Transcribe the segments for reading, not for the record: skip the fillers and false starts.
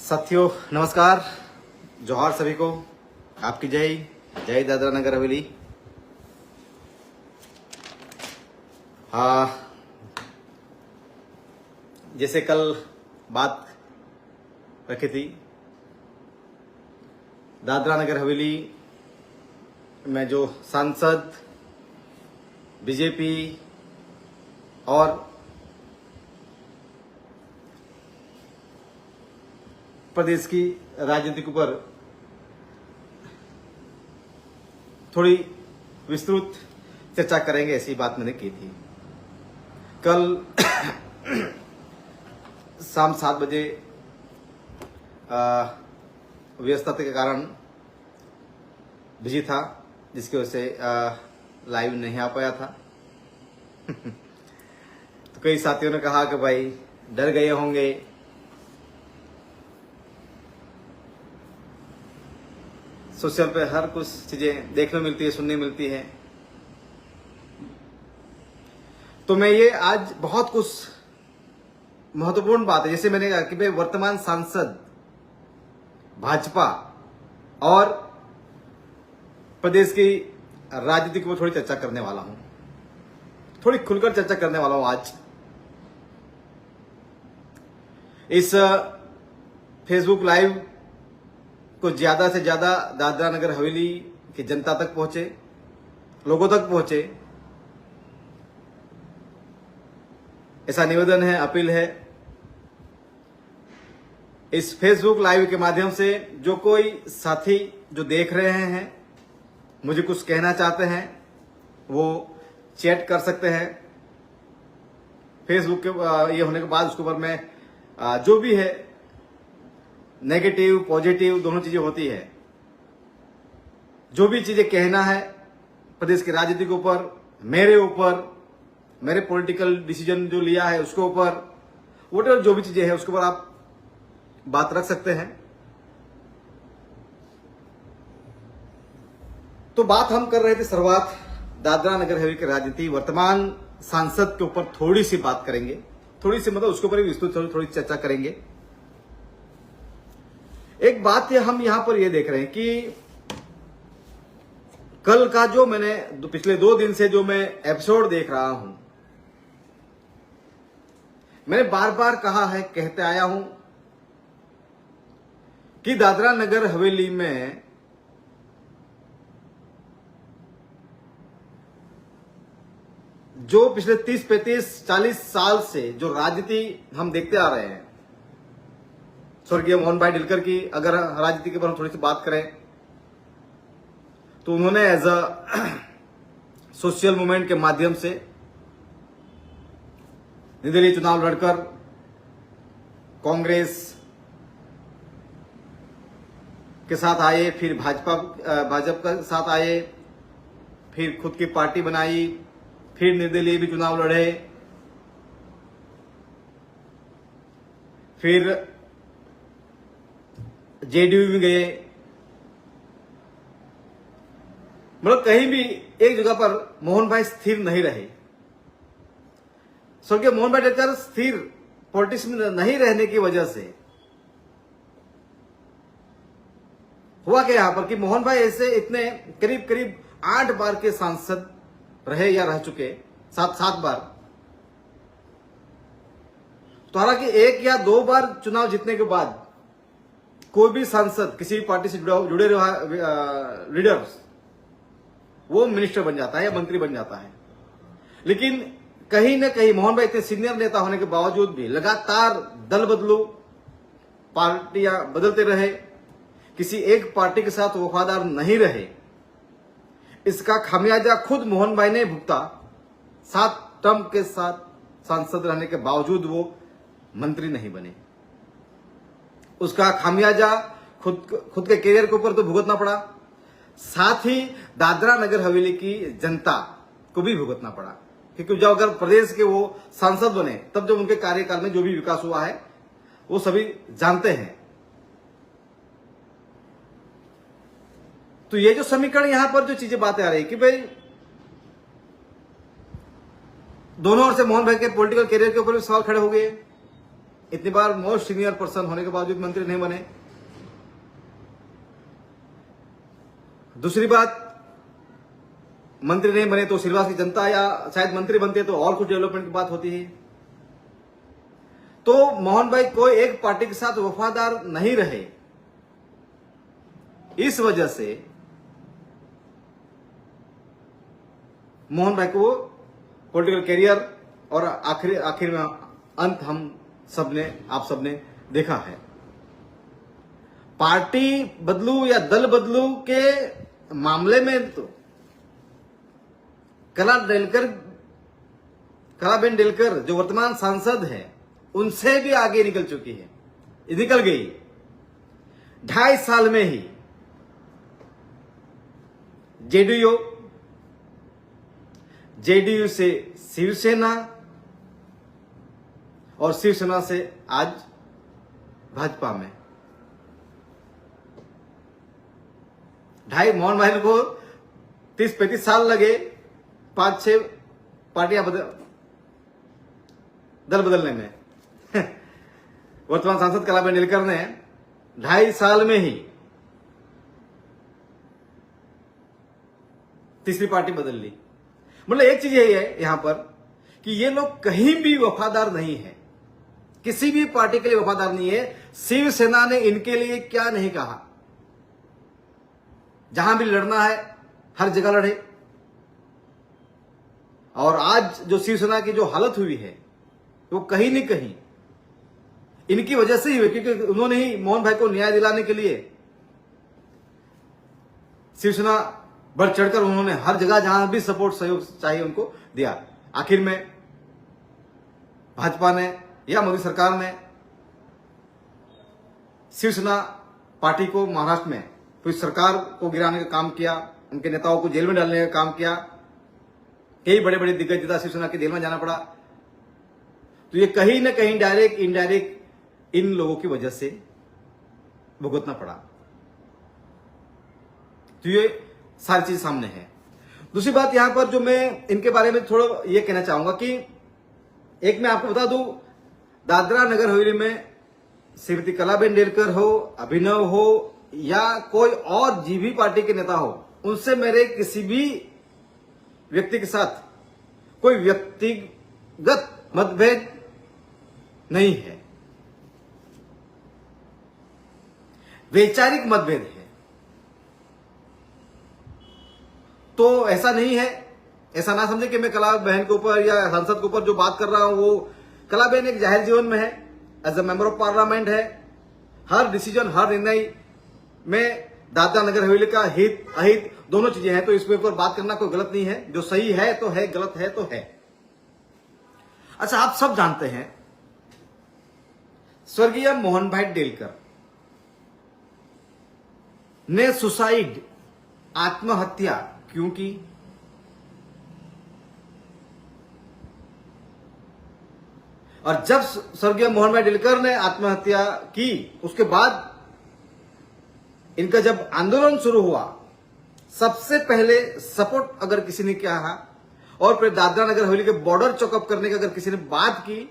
साथियों नमस्कार, जोहार सभी को। आपकी जय जय दादरा नगर हवेली। जैसे कल बात रखी थी, दादरा नगर हवेली में जो सांसद बीजेपी और प्रदेश की राजनीति के ऊपर थोड़ी विस्तृत चर्चा करेंगे, ऐसी बात मैंने की थी। कल शाम 7 बजे व्यस्तता के कारण बिजी था, जिसकी वजह से लाइव नहीं आ पाया था। तो कई साथियों ने कहा कि भाई डर गए होंगे, सोशल पे हर कुछ चीजें देखने मिलती है, सुनने मिलती है। तो मैं ये आज बहुत कुछ महत्वपूर्ण बात है, जैसे मैंने कहा कि भाई वर्तमान सांसद भाजपा और प्रदेश की राजनीति को थोड़ी चर्चा करने वाला हूं, थोड़ी खुलकर चर्चा करने वाला हूं आज। इस फेसबुक लाइव को ज्यादा से ज्यादा दादरा नगर हवेली की जनता तक पहुंचे, लोगों तक पहुंचे, ऐसा निवेदन है, अपील है। इस फेसबुक लाइव के माध्यम से जो कोई साथी जो देख रहे हैं, मुझे कुछ कहना चाहते हैं, वो चैट कर सकते हैं। फेसबुक के ये होने के बाद उसके ऊपर मैं जो भी है नेगेटिव पॉजिटिव दोनों चीजें होती है, जो भी चीजें कहना है प्रदेश की राजनीति के ऊपर, मेरे ऊपर, मेरे पॉलिटिकल डिसीजन जो लिया है उसके ऊपर, वोटर जो भी चीजें है उसके ऊपर आप बात रख सकते हैं। तो बात हम कर रहे थे शुरुआत दादरा नगर हवेली की राजनीति, वर्तमान सांसद के ऊपर थोड़ी सी बात करेंगे, थोड़ी सी मतलब उसके ऊपर भी विस्तृत थोड़ी चर्चा करेंगे। एक बात हम यहां पर ये देख रहे हैं कि कल का जो मैंने पिछले 2 दिन से जो मैं एपिसोड देख रहा हूं, मैंने बार बार कहा है, कहते आया हूं कि दादरा नगर हवेली में जो पिछले 30, 35, 40 साल से जो राजनीति हम देखते आ रहे हैं, स्वर्गीय मोहन भाई दिलकर की अगर राजनीति के बारे में थोड़ी सी बात करें तो उन्होंने एज अ सोशल मूवमेंट के माध्यम से निर्दलीय चुनाव लड़कर कांग्रेस के साथ आए, फिर भाजपा के साथ आए, फिर खुद की पार्टी बनाई, फिर निर्दलीय भी चुनाव लड़े, फिर जेडीयू में गए। मतलब कहीं भी एक जगह पर मोहन भाई स्थिर नहीं रहे। स्वर्गीय मोहन भाई दिलकर स्थिर पॉलिटिक्स में नहीं रहने की वजह से हुआ क्या यहां पर कि मोहन भाई ऐसे इतने करीब करीब 8 बार के सांसद रहे या रह चुके, 7 बार। तो हालांकि 1 या 2 बार चुनाव जीतने के बाद कोई भी सांसद किसी भी पार्टी से जुड़े लीडर्स वो मिनिस्टर बन जाता है या मंत्री बन जाता है। लेकिन कहीं ना कहीं मोहन भाई इतने सीनियर नेता होने के बावजूद भी लगातार दल बदलू, पार्टियां बदलते रहे, किसी एक पार्टी के साथ वफादार नहीं रहे। इसका खामियाजा खुद मोहन भाई ने भुगता। 7 टर्म के साथ सांसद रहने के बावजूद वो मंत्री नहीं बने। उसका खामियाजा खुद के करियर के ऊपर तो भुगतना पड़ा, साथ ही दादरा नगर हवेली की जनता को भी भुगतना पड़ा। क्योंकि जब अगर प्रदेश के वो सांसद बने तब जब उनके कार्यकाल में जो भी विकास हुआ है वो सभी जानते हैं। तो ये जो समीकरण यहां पर जो चीजें बातें आ रही कि भाई दोनों ओर से मोहन भाई के पॉलिटिकल करियर के ऊपर भी सवाल खड़े हो गए। इतनी बार मोस्ट सीनियर पर्सन होने के बावजूद मंत्री नहीं बने। दूसरी बात, मंत्री नहीं बने तो सिलवास की जनता, या शायद मंत्री बनते तो और कुछ डेवलपमेंट की बात होती है। तो मोहन भाई कोई एक पार्टी के साथ वफादार नहीं रहे, इस वजह से मोहन भाई को पॉलिटिकल कैरियर और आखिर में अंत आप सबने देखा है। पार्टी बदलू या दल बदलू के मामले में तो कलाबेन डेलकर जो वर्तमान सांसद है उनसे भी आगे निकल चुकी है, निकल गई। 2.5 साल में ही जेडीयू से शिवसेना और शिवसेना से आज भाजपा में। मोहन भाई को 30-35 साल लगे 5-6 पार्टियां दल बदलने में। वर्तमान सांसद कलाबेन डेलकर ने 2.5 साल में ही तीसरी पार्टी बदल ली। मतलब एक चीज यही है यहां पर कि ये लोग कहीं भी वफादार नहीं है, किसी भी पार्टी के लिए वफादार नहीं है। शिवसेना ने इनके लिए क्या नहीं कहा, जहां भी लड़ना है हर जगह लड़े। और आज जो शिवसेना की जो हालत हुई है वो कहीं न कहीं इनकी वजह से ही हुई, क्योंकि उन्होंने ही मोहन भाई को न्याय दिलाने के लिए शिवसेना बढ़ चढ़कर उन्होंने हर जगह जहां भी सपोर्ट सहयोग चाहिए उनको दिया। आखिर में भाजपा ने या मोदी सरकार ने शिवसेना पार्टी को महाराष्ट्र में पूरी सरकार को गिराने का काम किया, उनके नेताओं को जेल में डालने का काम किया। कई बड़े बड़े दिग्गज नेता शिवसेना के जेल में जाना पड़ा। तो ये कहीं ना कहीं डायरेक्ट इनडायरेक्ट इन लोगों की वजह से भुगतना पड़ा। तो ये सारी चीज सामने है। दूसरी बात यहां पर जो मैं इनके बारे में थोड़ा ये कहना चाहूंगा कि एक मैं आपको बता दूं, दादरा नगर हवेली में श्रीमती कलाबेन डेलकर हो, अभिनव हो या कोई और जीवी पार्टी के नेता हो, उनसे मेरे किसी भी व्यक्ति के साथ कोई व्यक्तिगत मतभेद नहीं है, वैचारिक मतभेद है। तो ऐसा नहीं है, ऐसा ना समझे कि मैं कला बहन के ऊपर या सांसद के ऊपर जो बात कर रहा हूं वो, कला बहन एक जाहिर जीवन में है, as a member of parliament है। हर डिसीजन, हर निर्णय में दादरा नगर हवेली का हित अहित दोनों चीजें हैं। तो इसके ऊपर बात करना कोई गलत नहीं है, जो सही है तो है, गलत है तो है। अच्छा, आप सब जानते हैं स्वर्गीय मोहन भाई डेलकर ने सुसाइड, आत्महत्या क्यों की? और जब स्वर्गीय मोहन भाई डेलकर ने आत्महत्या की, उसके बाद इनका जब आंदोलन शुरू हुआ, सबसे पहले सपोर्ट अगर किसी ने किया और फिर दादरा नगर हवेली के बॉर्डर चौकअप करने की अगर किसी ने बात की,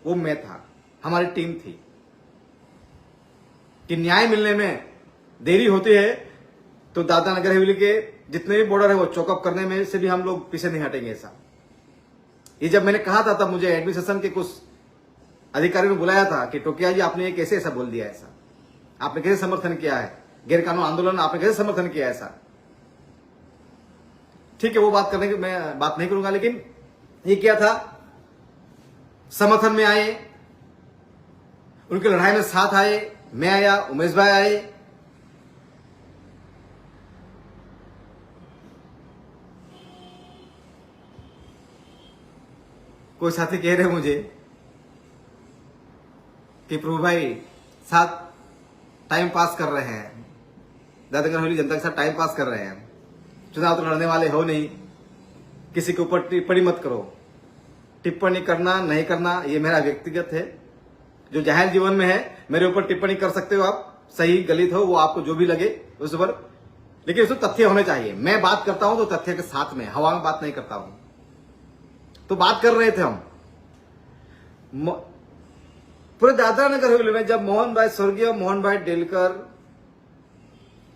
वो मैं था, हमारी टीम थी। कि न्याय मिलने में देरी होती है तो दादरा नगर हवेली के जितने भी बॉर्डर है वो चौकअप करने में से भी हम लोग पीछे नहीं हटेंगे। ऐसा ये जब मैंने कहा था तब मुझे एडमिनिस्ट्रेशन के कुछ अधिकारियों ने बुलाया था कि टोकिया जी आपने ये कैसे ऐसा बोल दिया, ऐसा आपने कैसे समर्थन किया है, गैर कानून आंदोलन आपने कैसे समर्थन किया ऐसा। ठीक है, वो बात करने की मैं बात नहीं करूंगा, लेकिन ये क्या था, समर्थन में आए, उनकी लड़ाई में साथ आए, मैं आया, उमेश भाई आए। कोई साथी कह रहे मुझे कि प्रभु भाई साथ टाइम पास कर रहे हैं, दादरा हवेली जनता के साथ टाइम पास कर रहे हैं, चुनाव तो लड़ने वाले हो नहीं, किसी के ऊपर टिप्पणी मत करो। टिप्पणी करना नहीं करना ये मेरा व्यक्तिगत है, जो जाहिर जीवन में है मेरे ऊपर टिप्पणी कर सकते हो आप, सही गलत हो वो आपको जो भी लगे उस पर, लेकिन उसमें तथ्य होने चाहिए। मैं बात करता हूं तो तथ्य के साथ में, हवा में बात नहीं करता हूं। तो बात कर रहे थे हम पूरे दादरा नगर हवेली में जब स्वर्गीय मोहन भाई डेलकर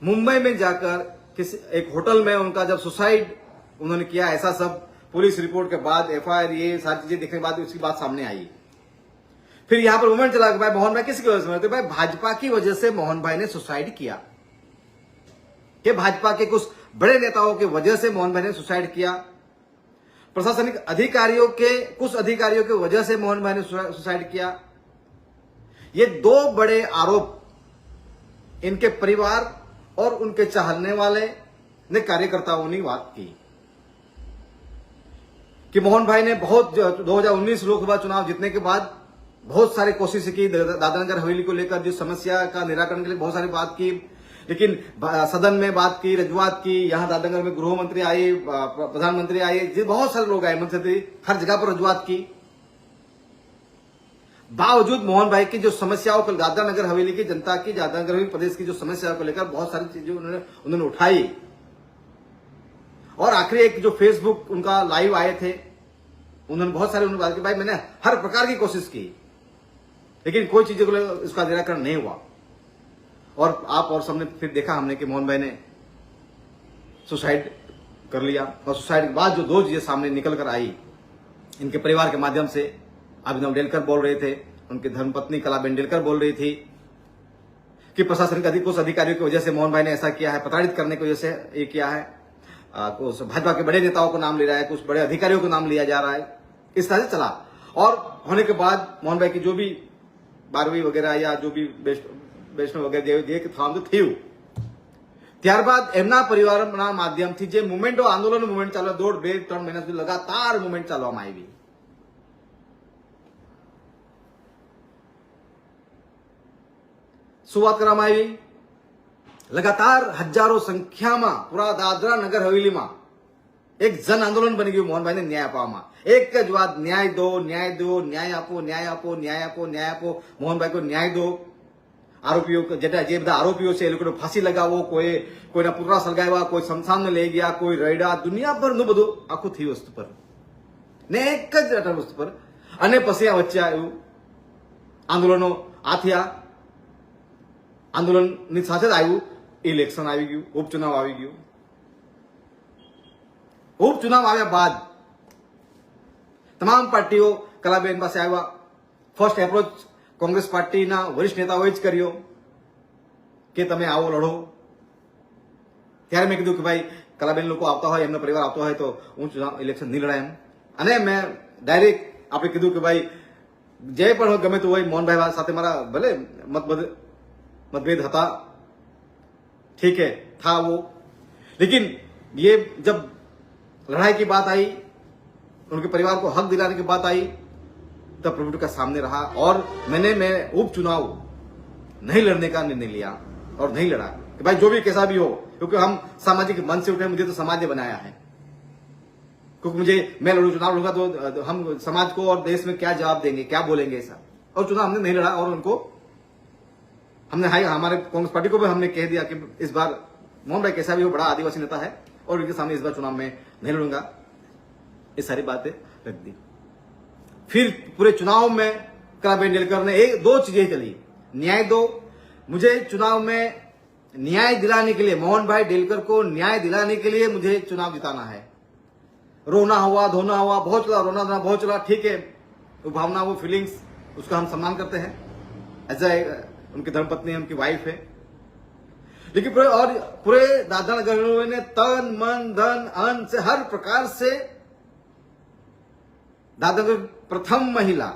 मुंबई में जाकर किसी एक होटल में उनका जब सुसाइड उन्होंने किया, ऐसा सब पुलिस रिपोर्ट के बाद एफआईआर ये सारी चीजें देखने के बाद उसकी बात सामने आई। फिर यहां पर मूवमेंट चला कि भाई मोहन भाई किसकी वजह से मरे? तो भाई भाजपा की वजह से मोहन भाई ने सुसाइड किया, कि भाजपा के कुछ बड़े नेताओं की वजह से मोहन भाई ने सुसाइड किया, प्रशासनिक अधिकारियों के कुछ अधिकारियों की वजह से मोहन भाई ने सुसाइड किया। ये दो बड़े आरोप इनके परिवार और उनके चाहने वाले ने कार्यकर्ताओं ने बात की कि मोहन भाई ने बहुत 2019 लोकसभा चुनाव जीतने के बाद बहुत सारी कोशिश की दादरा नगर हवेली को लेकर, जो समस्या का निराकरण के लिए बहुत सारी बात की, लेकिन सदन में बात की, रजूआत की, यहां दादरा नगर में गृह मंत्री आए, प्रधानमंत्री आए, बहुत सारे लोग आए, मंत्री हर जगह पर रजूआत की। बावजूद मोहन भाई की जो समस्याओं को, दादरा नगर हवेली की जनता की, दादरा नगर हवेली प्रदेश की जो समस्याओं को लेकर बहुत सारी चीजें उन्होंने उठाई। और आखिरी एक जो फेसबुक उनका लाइव आए थे, उन्होंने बहुत सारे बात की, भाई मैंने हर प्रकार की कोशिश की लेकिन कोई चीजों को इसका निराकरण नहीं हुआ। और आप और सबने फिर देखा हमने कि मोहन भाई ने सुसाइड कर लिया। और सुसाइड के बाद जो दो चीजें सामने निकल कर आई इनके परिवार के माध्यम से, अभिनव डेलकर बोल रहे थे, उनकी धर्मपत्नी कलाबेन डेलकर बोल रही थी कि प्रशासनिक कुछ अधिकारियों की वजह से मोहन भाई ने ऐसा किया है, प्रताड़ित करने की वजह से ये किया है। कुछ भाजपा के बड़े नेताओं को नाम ले रहा है, कुछ बड़े अधिकारियों को नाम लिया जा रहा है, इस तरह से चला। और होने के बाद मोहन भाई की जो भी 12वीं वगैरह या जो भी वैष्णव वगैरह थाम तो थी, ત્યારબાદ એમના પરિવારના માધ્યમથી જે મુવમેન્ટો આંદોલન મુવમેન્ટ ચાલે 1.5-2-3 મહિના સુધી લગાતાર મુવમેન્ટ ચાલવામાં આવી। शुरुआत કરવામાં આવી, लगातार हजारों संख्याમાં पूरा दादरा नगर हवेली में एक जन आंदोलन बनी गયું मोहन भाई ने न्याय अपावવામાં। एक ज बात, न्याय दो, न्याय दो, न्याय आपो, न्याय आपो, न्याय आपो, न्याय आपो, मोहन भाई को न्याय दो। आरोपीओ जे बधा आरोपीओ छे ए लोकोने फांसी लगावो, कोईना पुतळा सळगाव्या, कोई शमशान में लई गया, कोई रैडा, दुनियाभरનું બધું આખું થયું વસ્તુ પર ને એક જ વસ્તુ પર। અને પછી આ વચ્ચે આવ્યું આંદોલનો આ થયા, આંદોલનની સાથે જ આવ્યું ઇલેક્શન આવી ગયું, ઉપચुनाव આવી ગયું। उपचुनाव આવ્યા બાદ તમામ પાર્ટીઓ કલાબેન પાસે આવ્યા। ફર્સ્ટ એપ્રોચ કોંગ્રેસ પાર્ટીના વરિષ્ઠ નેતાઓએ જ કર્યો કે તમે આવો લડો। ત્યારે મેં કીધું કે ભાઈ કલાબેન લોકો આવતા હોય, એમનો પરિવાર આવતો હોય તો હું ચુનાવ ઇલેક્શન નહીં લડાય એમ। અને મેં ડાયરેક્ટ આપણે કીધું કે ભાઈ જે પણ હોય ગમે તે હોય, મોહનભાઈ સાથે મારા ભલે मतभेद था, ठीक है, था वो, लेकिन ये जब लड़ाई की बात आई, उनके परिवार को हक दिलाने की बात आई, तब प्रभु का सामने रहा। और मैं उपचुनाव नहीं लड़ने का निर्णय लिया और नहीं लड़ा कि भाई जो भी कैसा भी हो, क्योंकि हम सामाजिक मन से उठे, मुझे तो समाज ने बनाया है, क्योंकि मुझे मैं चुनाव लड़ूंगा तो हम समाज को और देश में क्या जवाब देंगे, क्या बोलेंगे ऐसा। और चुनाव हमने नहीं लड़ा और उनको हमने हमारे कांग्रेस पार्टी को भी हमने कह दिया कि इस बार मोहन भाई कैसा भी हो, बड़ा आदिवासी नेता है और उनके सामने इस बार चुनाव में नहीं लड़ूंगा। ये सारी बातें रख दी। फिर पूरे चुनाव में कलाबेन डेलकर ने दो चीजें चली, न्याय दो, मुझे चुनाव में न्याय दिलाने के लिए, मोहन भाई डेलकर को न्याय दिलाने के लिए मुझे चुनाव जिताना है। रोना हुआ, धोना हुआ, बहुत चला, रोना धोना बहुत चला, ठीक है, वो भावना, वो फीलिंग्स, उसका हम सम्मान करते हैं, एज उनकी धर्मपत्नी, उनकी वाइफ है। लेकिन पूरे दादरा नगर ने तन मन धन अन से हर प्रकार से दादरा नगर प्रथम महिला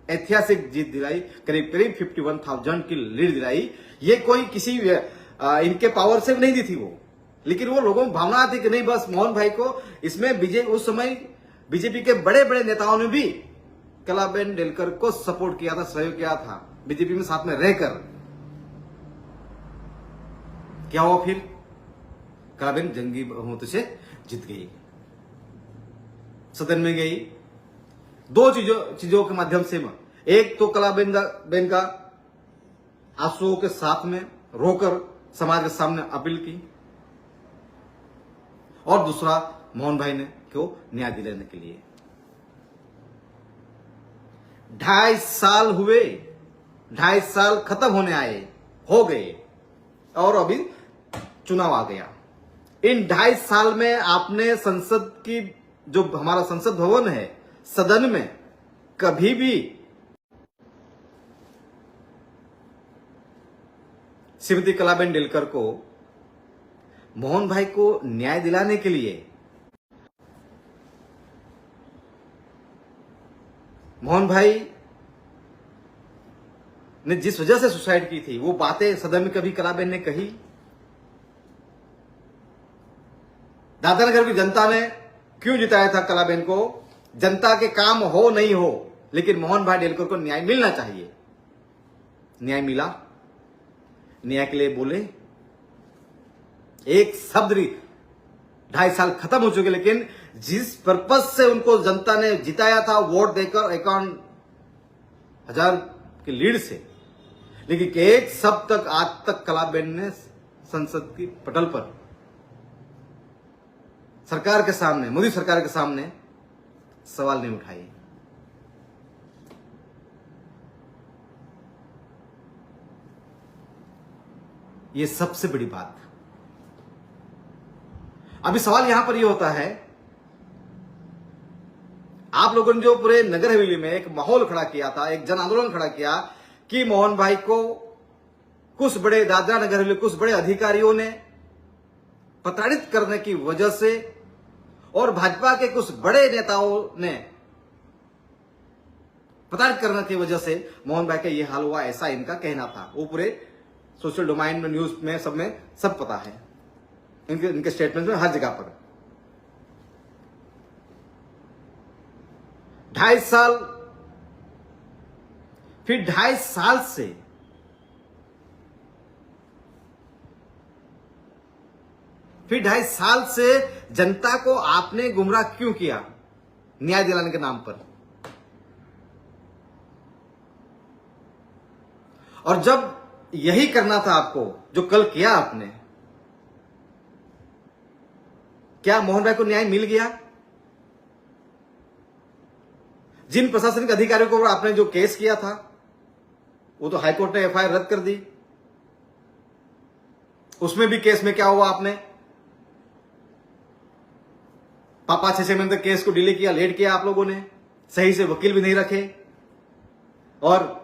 ऐतिहासिक जीत दिलाई, करीब 51,000 की लीड दिलाई। ये कोई किसी इनके पावर से नहीं दी थी वो, लेकिन वो लोगों में भावना थी कि नहीं बस मोहन भाई को इसमें उस समय बीजेपी के बड़े बड़े नेताओं ने भी कलाबेन डेलकर को सपोर्ट किया था, सहयोग किया था, बीजेपी में साथ में रहकर। क्या हुआ फिर? कलाबेन जंगी बहुमत से जीत गई, सदन में गई। दो चीजों के माध्यम से, एक तो कलाबेन का आंसुओं के साथ में रोकर समाज के सामने अपील की, और दूसरा मोहन भाई ने क्यों न्याय दिलाने के लिए। 2.5 साल हुए, 2.5 साल खत्म होने आए, हो गए, और अभी चुनाव आ गया। इन 2.5 साल में आपने संसद की, जो हमारा संसद भवन है, सदन में कभी भी श्रीमती कलाबेन डेलकर को, मोहन भाई को न्याय दिलाने के लिए, मोहन भाई ने जिस वजह से सुसाइड की थी, वो बातें सदन में कभी कलाबेन ने कही? दादरानगर की जनता ने क्यों जिताया था कलाबेन को? जनता के काम हो नहीं हो, लेकिन मोहन भाई डेलकर को न्याय मिलना चाहिए। न्याय मिला, न्याय के लिए बोले, एक शब्द 2.5 साल खत्म हो चुके, लेकिन जिस पर्पज से उनको जनता ने जिताया था, वोट देकर 51,000 की लीड से, लेकिन एक शब्द तक आज तक कलाबेन ने संसद की पटल पर, सरकार के सामने, मोदी सरकार के सामने सवाल नहीं उठाए। ये सबसे बड़ी बात। अभी सवाल यहां पर यह होता है, आप लोगों ने जो पूरे नगर हवेली में एक माहौल खड़ा किया था, एक जन आंदोलन खड़ा किया कि मोहन भाई को कुछ बड़े दादरा नगर हवेली, कुछ बड़े अधिकारियों ने प्रताड़ित करने की वजह से, और भाजपा के कुछ बड़े नेताओं ने प्रताड़ित करने की वजह से मोहन भाई का यह हाल हुआ, ऐसा इनका कहना था। वो पूरे सोशल डोमाइन में, न्यूज में, सब पता है, इनके स्टेटमेंट में हर जगह पर। 2.5 साल, फिर 2.5 साल से फिर 2.5 साल से जनता को आपने गुमराह क्यों किया न्याय दिलाने के नाम पर? और जब यही करना था आपको, जो कल किया आपने, क्या मोहन भाई को न्याय मिल गया? जिन प्रशासनिक अधिकारियों को आपने जो केस किया था, वो तो हाईकोर्ट ने एफआईआर रद्द कर दी। उसमें भी केस में क्या हुआ, आपने 5-6 महीने तक केस को डिले किया, लेट किया आप लोगों ने, सही से वकील भी नहीं रखे, और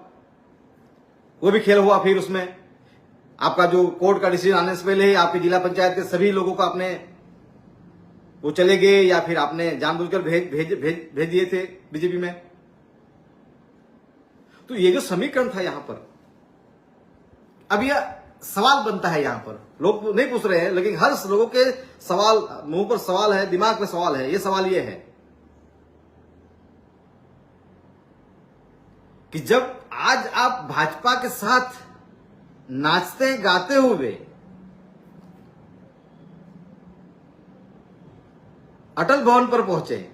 वो भी खेल हुआ। फिर उसमें आपका जो कोर्ट का डिसीजन आने से पहले ही आपकी जिला पंचायत के सभी लोगों को आपने, वो चले गए, या फिर आपने जानबूझकर भेज दिए थे बीजेपी में। तो ये जो समीकरण था यहां पर, अब यह सवाल बनता है, यहां पर लोग नहीं पूछ रहे हैं, लेकिन हर लोगों के सवाल, मुंह पर सवाल है, दिमाग में सवाल है। ये सवाल ये है कि जब आज आप भाजपा के साथ नाचते गाते हुए अटल भवन पर पहुंचे,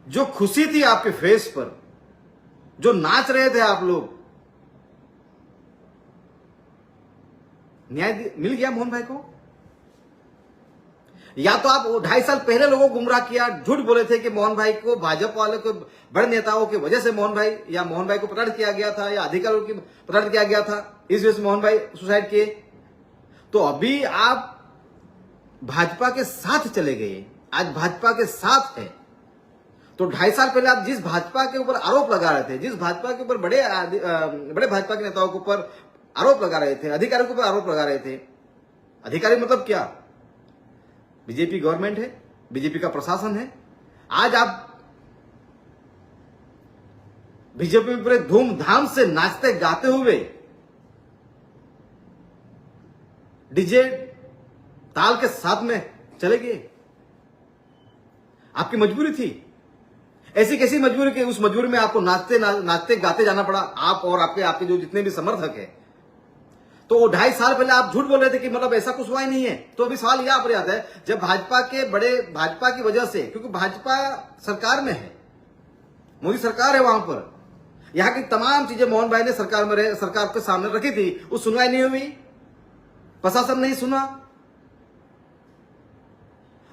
जो खुशी थी आपके फेस पर, जो नाच रहे थे आप लोग, न्याय मिल गया मोहन भाई को? या तो आप 2.5 साल पहले लोगों को गुमराह किया, झूठ बोले थे कि मोहन भाई को भाजपा वाले को, बड़े नेताओं की वजह से मोहन भाई को प्रताड़ित किया गया था, या अधिकारियों की प्रताड़ित किया गया था, इस वजह से मोहन भाई सुसाइड किए। तो अभी आप भाजपा के साथ चले गए, आज भाजपा के साथ है। तो 2.5 साल पहले आप जिस भाजपा के ऊपर आरोप लगा रहे थे, जिस भाजपा के ऊपर बड़े भाजपा के नेताओं के ऊपर आरोप लगा रहे थे, अधिकारियों के ऊपर आरोप लगा रहे थे, अधिकारी मतलब क्या? बीजेपी गवर्नमेंट है, बीजेपी का प्रशासन है। आज आप बीजेपी में पूरे धूमधाम से नाचते गाते हुए, डीजे ताल के साथ में चले गए। आपकी मजबूरी थी, ऐसी कैसी मजबूरी कि उस मजबूरी में आपको नाचते गाते जाना पड़ा, आप और आपके जो जितने भी समर्थक है। तो 2.5 साल पहले आप झूठ बोल रहे थे कि मतलब ऐसा कुछ हुआ ही नहीं है। तो अभी सवाल यहां पर आता है, जब भाजपा की वजह से, क्योंकि भाजपा सरकार में है, मोदी सरकार है, वहां पर यहां की तमाम चीजें मोहन भाई ने सरकार के सामने रखी थी, वो सुनवाई नहीं हुई, प्रशासन नहीं सुना।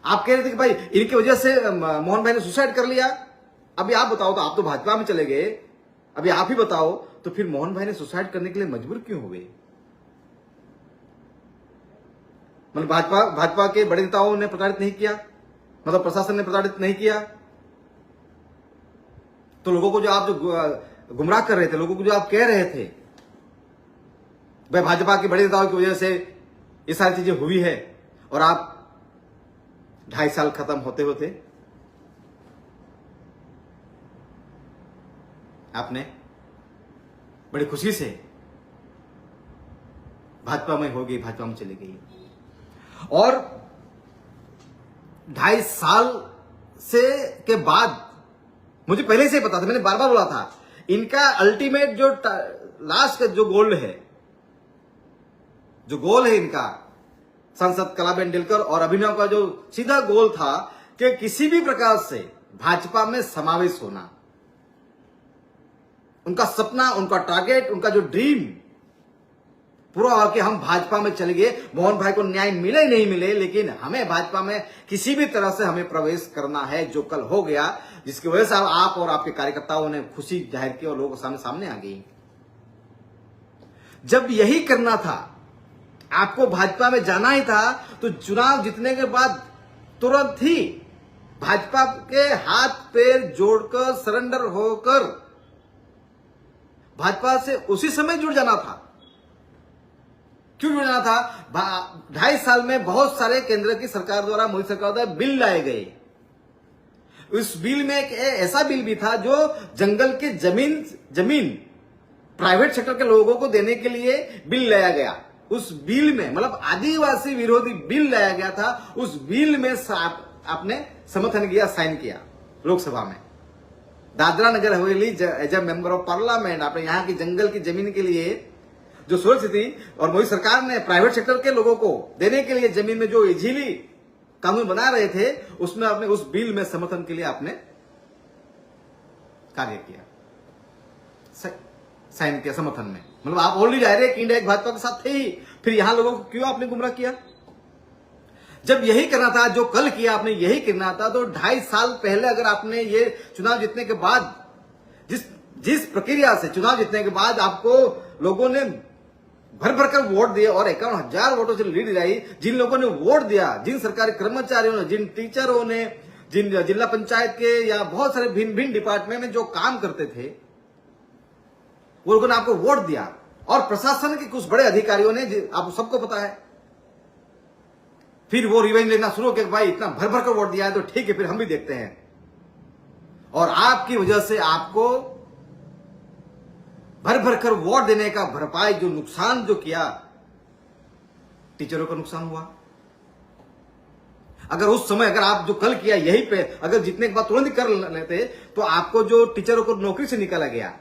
आप कह रहे थे कि भाई इनकी वजह से मोहन भाई ने सुसाइड कर लिया। अभी आप बताओ, तो आप तो भाजपा में चले गए, अभी आप ही बताओ तो फिर मोहन भाई ने सुसाइड करने के लिए मजबूर क्यों हो गए? मतलब भाजपा के बड़े नेताओं ने प्रताड़ित नहीं किया, मतलब प्रशासन ने प्रताड़ित नहीं किया, तो लोगों को जो आप जो गुमराह कर रहे थे, लोगों को जो आप कह रहे थे भाई भाजपा के बड़े नेताओं की वजह से ये सारी चीजें हुई है, और आप 2.5 साल खत्म होते होते आपने बड़ी खुशी से भाजपा में हो गई, भाजपा में चली गई। और 2.5 साल से के बाद मुझे पहले से पता था, मैंने बार बार बोला था, इनका अल्टीमेट जो लास्ट का जो गोल है, इनका सांसद कलाबेन डेलकर और अभिनव का जो सीधा गोल था कि किसी भी प्रकार से भाजपा में समावेश होना, उनका सपना, उनका टारगेट, उनका जो ड्रीम पूरा हो कि हम भाजपा में चले गए। मोहन भाई को न्याय मिले नहीं मिले, लेकिन हमें भाजपा में किसी भी तरह से हमें प्रवेश करना है, जो कल हो गया, जिसकी वजह से आप और आपके कार्यकर्ताओं ने खुशी जाहिर की और लोगों के सामने आ गई। जब यही करना था, आपको भाजपा में जाना ही था, तो चुनाव जीतने के बाद तुरंत ही भाजपा के हाथ पैर जोड़कर सरेंडर होकर भाजपा से उसी समय जुड़ जाना था। क्यों जुड़ जाना था? 2.5 साल में बहुत सारे केंद्र की सरकार द्वारा, मोदी सरकार द्वारा बिल लाए गए। उस बिल में एक ऐसा बिल भी था जो जंगल के जमीन प्राइवेट सेक्टर के लोगों को देने के लिए बिल लाया गया। उस बिल में, मतलब आदिवासी विरोधी बिल लाया गया था, उस बिल में आपने समर्थन किया, साइन किया लोकसभा में। Dadra Nagar Haveli as a member of parliament, आपने यहाँ की जंगल की जमीन के लिए जो सोच थी, और मोदी सरकार ने प्राइवेट सेक्टर के लोगों को देने के लिए जमीन में जो इजीली कानून बना रहे थे, उसमें आपने उस बिल में समर्थन के लिए आपने कार्य किया, साइन किया समर्थन में। मतलब आप ऑलरेडी डायरेक्ट इंडायरेक्ट भाजपा के साथ थे ही, फिर यहां लोगों को क्यों आपने गुमराह किया? जब यही करना था, जो कल किया आपने यही करना था, तो 2.5 साल पहले अगर आपने ये चुनाव जीतने के बाद जिस प्रक्रिया से चुनाव जीतने के बाद आपको लोगों ने भर भर कर वोट दिए और 51,000 वोटों से लीड दिलाई, जिन लोगों ने वोट दिया, जिन सरकारी कर्मचारियों ने, जिन टीचरों ने, जिन जिला पंचायत के या बहुत सारे भिन्न भिन्न डिपार्टमेंट में जो काम करते थे, वो लोगों ने आपको वोट दिया, और प्रशासन के कुछ बड़े अधिकारियों ने, आपको सबको पता है, फिर वो रिवेंज लेना शुरू हो गया, भाई इतना भर भर कर वोट दिया है तो ठीक है, फिर हम भी देखते हैं। और आपकी वजह से आपको भर भर कर वोट देने का भरपाई, जो नुकसान जो किया, टीचरों का नुकसान हुआ। अगर उस समय अगर आप जो कल किया यही पे अगर जीतने के बाद तुरंत कर लेते, तो आपको जो टीचरों को नौकरी से निकाला गया,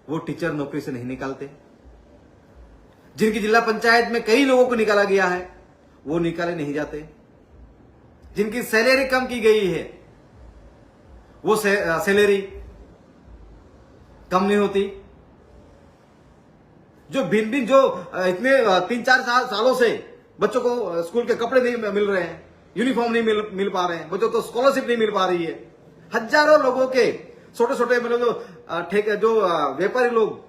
वो टीचर नौकरी से नहीं निकालते। जिनकी जिला पंचायत में कई लोगों को निकाला गया है, वो निकाले नहीं जाते। जिनकी सैलरी कम की गई है, वो सैलरी कम नहीं होती। जो भिन्न जो इतने 3-4 सालों से बच्चों को स्कूल के कपड़े नहीं मिल रहे हैं, यूनिफॉर्म नहीं मिल पा रहे हैं, बच्चों को स्कॉलरशिप नहीं मिल पा रही है, हजारों लोगों के छोटे छोटे मतलब जो व्यापारी लोग,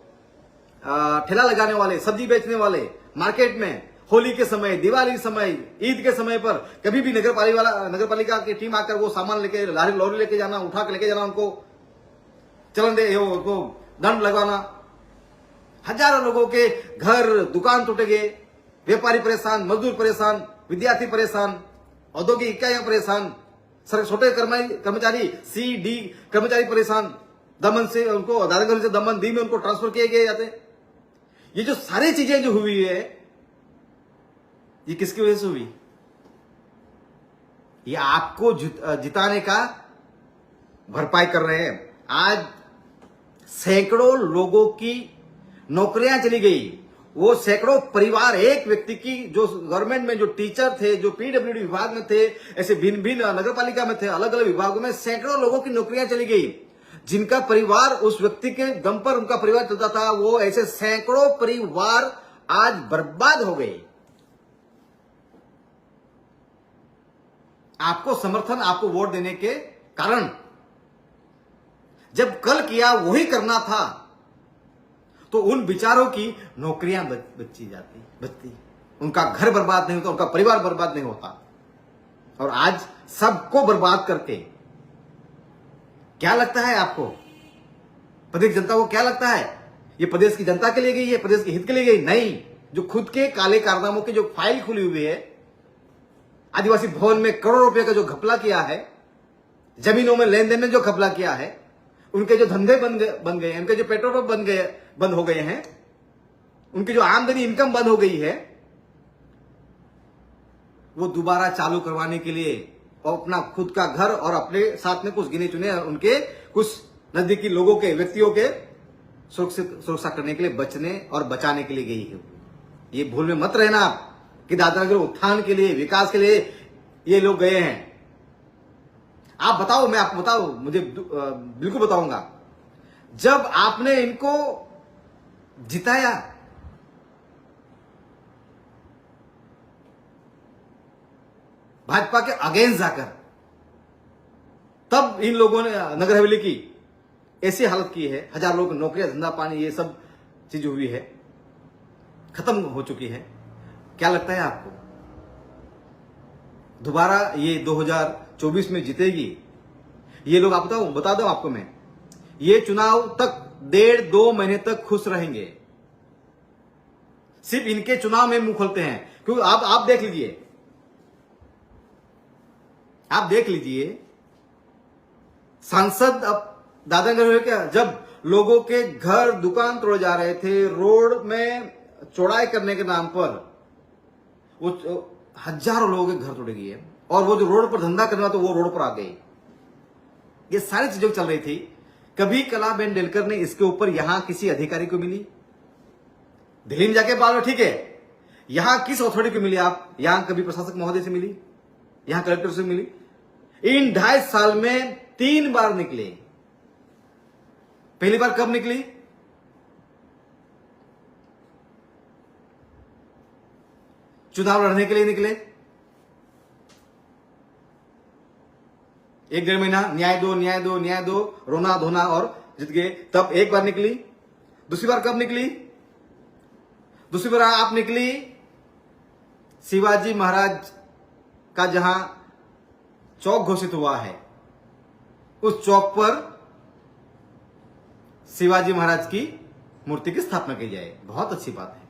ठेला लगाने वाले, सब्जी बेचने वाले, मार्केट में होली के समय, दिवाली के समय, ईद के समय पर कभी भी नगर पालिका की टीम आकर वो सामान लेके, लॉरी लेके जाना, उठा के लेके जाना, उनको चलन दे, उनको दंड लगवाना, हजारों लोगों के घर दुकान टूटे गए, व्यापारी परेशान, मजदूर परेशान, विद्यार्थी परेशान, औद्योगिक इकाइयां परेशान, छोटे कर्मचारी सी-डी कर्मचारी परेशान, दमन से उनको दादागंज से दमन दी में उनको ट्रांसफर किए गए जाते। ये जो सारी चीजें जो हुई है, ये किसकी वजह से हुई? ये आपको जिताने का भरपाई कर रहे हैं। आज सैकड़ों लोगों की नौकरियां चली गई, वो सैकड़ों परिवार, एक व्यक्ति की, जो गवर्नमेंट में जो टीचर थे, जो पीडब्ल्यूडी विभाग में थे, ऐसे भिन्न भिन्न नगर पालिका में थे, अलग अलग विभागों में सैकड़ों लोगों की नौकरियां चली गई। जिनका परिवार उस व्यक्ति के दम पर उनका परिवार चलता था, वो ऐसे सैकड़ों परिवार आज बर्बाद हो गए। आपको समर्थन, आपको वोट देने के कारण। जब कल किया वही करना था तो उन विचारों की नौकरियां बचती, उनका घर बर्बाद नहीं होता, उनका परिवार बर्बाद नहीं होता। और आज सबको बर्बाद करके क्या लगता है आपको? प्रदेश जनता को क्या लगता है? ये प्रदेश की जनता के लिए गई है, प्रदेश के हित के लिए गई? नहीं। जो खुद के काले कारनामों की जो फाइल खुली हुई है, आदिवासी भवन में करोड़ों रुपए का जो घपला किया है, जमीनों में लेन देन में जो घपला किया है, उनके जो धंधे बन गए हैं, उनके जो पेट्रोल पंप बंद हो गए हैं, उनकी जो आमदनी इनकम बंद हो गई है, वो दोबारा चालू करवाने के लिए और अपना खुद का घर और अपने साथ में कुछ गिने चुने उनके कुछ नजदीकी लोगों के, व्यक्तियों के सुरक्षा करने के लिए, बचने और बचाने के लिए गई है। ये भूल में मत रहना कि दादरानगर उत्थान के लिए, विकास के लिए ये लोग गए हैं। आप बताओ, मैं आपको बताओ, मुझे बिल्कुल बताऊंगा। जब आपने इनको जिताया, भाजपा के अगेंस्ट जाकर, तब इन लोगों ने नगर हवेली की ऐसी हालत की है, हजार लोग नौकरियां, धंधा पानी, ये सब चीज हुई है, खत्म हो चुकी है। क्या लगता है आपको दोबारा ये 2024 में जीतेगी ये लोग? आप बता दो आपको मैं, ये चुनाव तक 1.5-2 महीने तक खुश रहेंगे। सिर्फ इनके चुनाव में मुंह खोलते हैं। क्योंकि आप देख लीजिए, आप देख लीजिए, सांसद अब दादरानगर क्या, जब लोगों के घर दुकान तोड़े जा रहे थे, रोड में चौड़ाई करने के नाम पर वो हजारों लोगों के घर तोड़े गए, और वो जो रोड पर धंधा करना तो वो रोड पर आ गए। ये सारी चीजें चल रही थी। कभी कलाबेन डेलकर ने इसके ऊपर यहां किसी अधिकारी को मिली? दिल्ली में जाके बात हो, ठीक है, यहां किस अथॉरिटी को मिली आप? यहां कभी प्रशासक महोदय से मिली? यहां कलेक्टर से मिली? इन 2.5 साल में 3 बार निकले। पहली बार कब निकली? चुनाव लड़ने के लिए निकले, 1-1.5 महीना न्याय दो न्याय दो न्याय दो, रोना धोना, और जीत गए। तब एक बार निकली। दूसरी बार कब निकली? दूसरी बार आप निकली शिवाजी महाराज का जहां चौक घोषित हुआ है, उस चौक पर शिवाजी महाराज की मूर्ति की स्थापना की जाए। बहुत अच्छी बात है।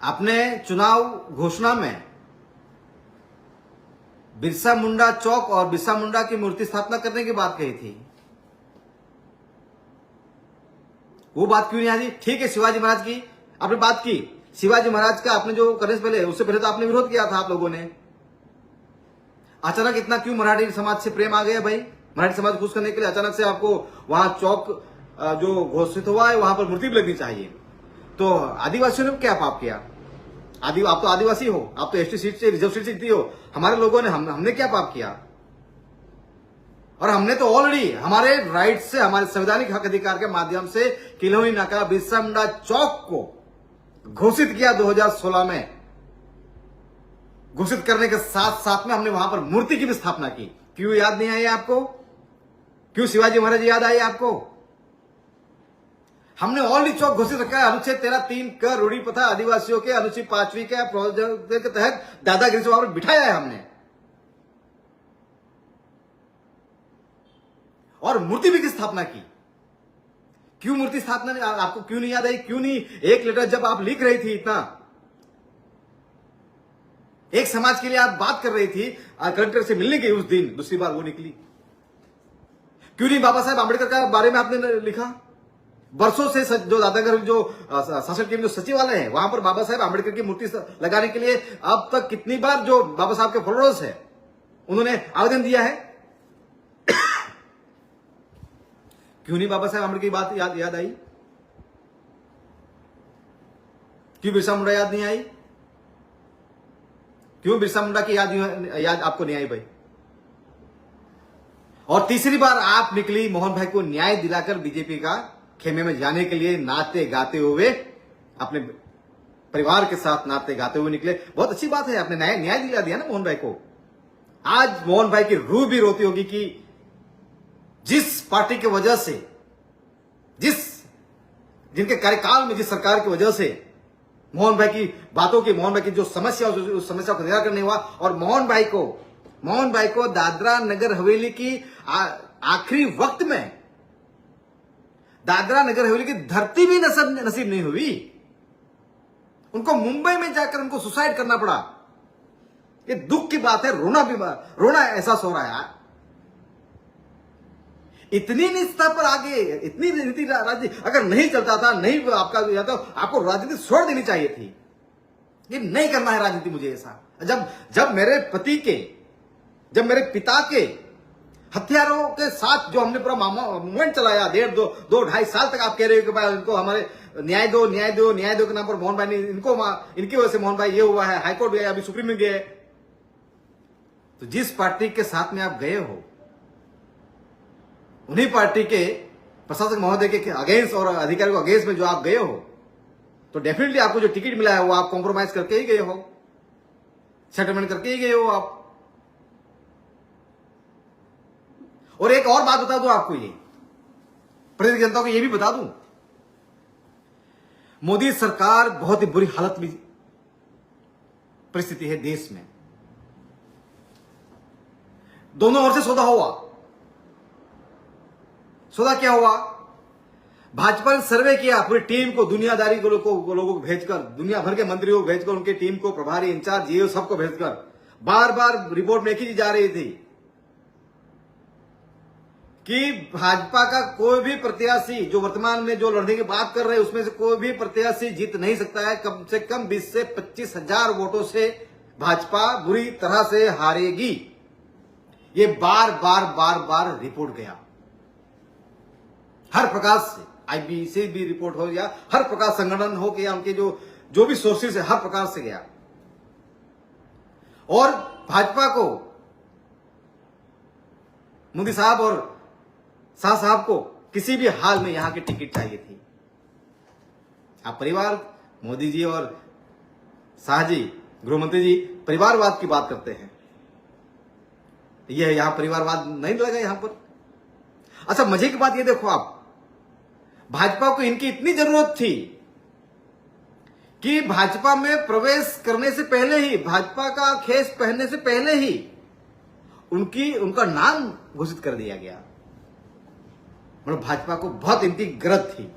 आपने चुनाव घोषणा में बिरसा मुंडा चौक और बिरसा मुंडा की मूर्ति स्थापना करने की बात कही थी। वो बात क्यों नहीं आई? ठीक है, शिवाजी महाराज की आपने बात की, शिवाजी महाराज का आपने जो करने से पहले, उससे पहले तो आपने विरोध किया था आप लोगों ने। अचानक इतना क्यों मराठी समाज से प्रेम आ गया भाई? मराठी समाज को खुश करने के लिए अचानक से आपको वहां चौक जो घोषित हुआ है वहां पर मूर्ति भी लगनी चाहिए। तो आदिवासियों ने क्या पाप किया? आप तो आदिवासी हो, आप तो एसटी सीट से, रिजर्व सीट से जीती हो। हमारे लोगों ने हमने क्या पाप किया? और हमने तो ऑलरेडी हमारे राइट से, हमारे संवैधानिक हक अधिकार के माध्यम से किलोई नाका बिरसा मुंडा चौक को घोषित किया 2016 में। घोषित करने के साथ साथ में हमने वहां पर मूर्ति की भी स्थापना की। क्यों याद नहीं आई आपको? क्यों शिवाजी महाराज याद आए आपको? हमने ऑलरेडी चौक घोषित रखा है। अनुच्छेद 13(3) का रूढ़ी प्रथा आदिवासियों के अनुसूची 5वीं के प्रोजेक्ट के तहत दादागिरी से वहां पर बिठाया है हमने, और मूर्ति भी की स्थापना की। क्यों मूर्ति स्थापना आपको क्यों नहीं याद आई? क्यों नहीं? एक लेटर जब आप लिख रही थी, इतना एक समाज के लिए आप बात कर रही थी, कलेक्टर से मिलने गई उस दिन, दूसरी बार वो निकली। क्यों नहीं बाबा साहेब आंबेडकर के बारे में आपने लिखा? वर्षों से जो दादानगर जो शासन के जो सचिवालय है, वहां पर बाबा साहेब आंबेडकर की मूर्ति लगाने के लिए अब तक कितनी बार जो बाबा साहब के फॉलोअर्स है उन्होंने आवेदन दिया है? क्यों नहीं बाबा साहेब आंबेडकर की बात याद आई? क्यों बिरसा मुंडा याद नहीं आई? क्यों बिरसा मुंडा की याद आपको नहीं आई भाई? और तीसरी बार आप निकली मोहन भाई को न्याय दिलाकर बीजेपी का खेमे में जाने के लिए, नाचते गाते हुए अपने परिवार के साथ नाते गाते हुए निकले। बहुत अच्छी बात है, आपने न्याय दिला दिया ना मोहन भाई को। आज मोहन भाई की रूह भी रोती होगी कि जिस पार्टी की वजह से, जिनके कार्यकाल में, जिस सरकार की वजह से मोहन भाई की बातों की, मोहन भाई की जो समस्या, उस समस्या को निराकरण नहीं हुआ, और मोहन भाई को दादरा नगर हवेली की आखिरी वक्त में दादरा नगर हवेली की धरती भी नसीब नहीं हुई। उनको मुंबई में जाकर उनको सुसाइड करना पड़ा। ये दुख की बात है, रोना एहसास हो रहा है यार। इतनी निष्ठा पर आगे, इतनी नीति राजनीति अगर नहीं चलता था, नहीं आपका तो आपको राजनीति छोड़ देनी चाहिए थी। ये नहीं करना है राजनीति मुझे ऐसा। जब मेरे पिता के हथियारों के साथ जो हमने पूरा मूवमेंट चलाया, 2-2.5 साल तक, आप कह रहे हो कि भाई इनको हमारे न्याय दो के नाम पर मोहन भाई ने, इनकी वजह से मोहन भाई ये हुआ है, हाईकोर्ट गए, अभी सुप्रीम में गए। तो जिस पार्टी के साथ में आप गए हो, उन्हीं पार्टी के प्रशासक महोदय के अगेंस्ट और अधिकारियों के अगेंस्ट में जो आप गए हो, तो डेफिनेटली आपको जो टिकट मिला है वो आप कॉम्प्रोमाइज करके ही गए हो, सेटलमेंट करके ही गए हो आप। और एक और बात बता दूं आपको, ये प्रदेश की जनता को ये भी बता दूं, मोदी सरकार बहुत ही बुरी हालत में परिस्थिति है देश में। दोनों ओर से सौदा क्या हुआ? भाजपा ने सर्वे किया, पूरी टीम को, दुनियादारी को लोगों को भेजकर, दुनिया भर के मंत्रियों को भेजकर, उनकी टीम को, प्रभारी, इंचार्ज, ये सबको भेजकर बार बार रिपोर्ट में एक ही चीज जा रही थी कि भाजपा का कोई भी प्रत्याशी जो वर्तमान में जो लड़ने की बात कर रहे हैं, उसमें से कोई भी प्रत्याशी जीत नहीं सकता है। कम से कम 20 से 25 हजार वोटों से भाजपा बुरी तरह से हारेगी। ये बार बार रिपोर्ट गया, हर प्रकार से, आईबी से भी रिपोर्ट हो गया, हर प्रकार संगठन हो गया, उनके जो भी सोर्सेस है, हर प्रकार से गया। और भाजपा को, मोदी साहब और शाह साहब को किसी भी हाल में यहां की टिकट चाहिए थी। आप परिवार, मोदी जी और शाह जी, गृहमंत्री जी, परिवारवाद की बात करते हैं। यह यहां परिवारवाद नहीं लगा यहां पर। अच्छा, मजे की बात ये देखो आप, भाजपा को इनकी इतनी जरूरत थी कि भाजपा में प्रवेश करने से पहले ही, भाजपा का खेस पहनने से पहले ही उनका नाम घोषित कर दिया गया। मतलब भाजपा को बहुत इनकी गरज थी,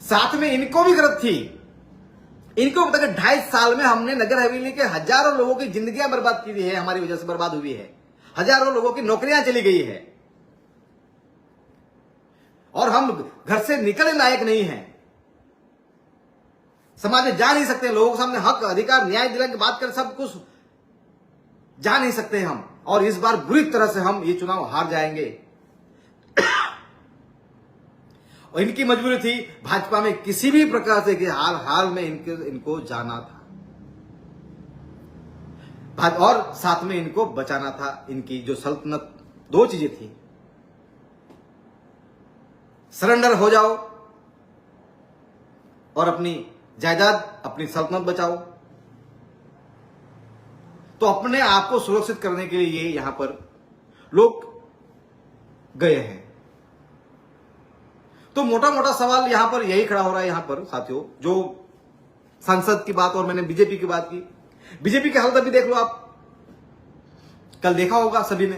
साथ में इनको भी गरज थी। इनको बता कि 2.5 साल में हमने नगर हवेली के हजारों लोगों की जिंदगियां बर्बाद की है, हमारी वजह से बर्बाद हुई है, हजारों लोगों की नौकरियां चली गई है, और हम घर से निकलने लायक नहीं हैं, समाज में जा नहीं सकते, लोगों के सामने हक, अधिकार, न्याय दिलाने की बात कर, सब कुछ जा नहीं सकते हम। और इस बार बुरी तरह से हम ये चुनाव हार जाएंगे। और इनकी मजबूरी थी भाजपा में किसी भी प्रकार से कि हाल में इनको जाना था, और साथ में इनको बचाना था इनकी जो सल्तनत। 2 चीजें थी, सरेंडर हो जाओ और अपनी जायदाद, अपनी सल्तनत बचाओ। तो अपने आप को सुरक्षित करने के लिए यहां पर लोग गए हैं। तो मोटा मोटा सवाल यहां पर यही खड़ा हो रहा है यहां पर साथियों, जो संसद की बात, और मैंने बीजेपी की बात की। बीजेपी की हालत अभी देख लो आप, कल देखा होगा सभी ने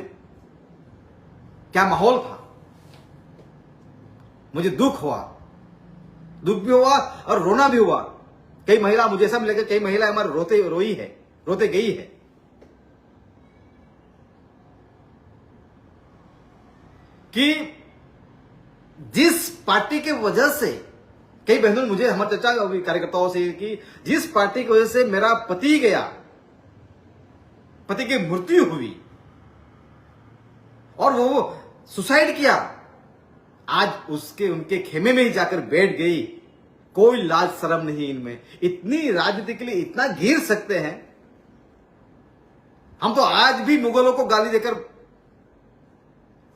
क्या माहौल था। मुझे दुख भी हुआ और रोना भी हुआ। कई महिला, मुझे ऐसा मिलेगा कई महिला हमारे रोते गई है। कि जिस पार्टी के वजह से, कई बहनों ने मुझे, हमारे चर्चा कार्यकर्ताओं से, कि जिस पार्टी की वजह से मेरा पति गया, पति की मृत्यु हुई और वो सुसाइड किया, आज उनके खेमे में ही जाकर बैठ गई। कोई लाज शर्म नहीं इनमें। इतनी राजनीति के लिए इतना घिर सकते हैं। हम तो आज भी मुगलों को गाली देकर,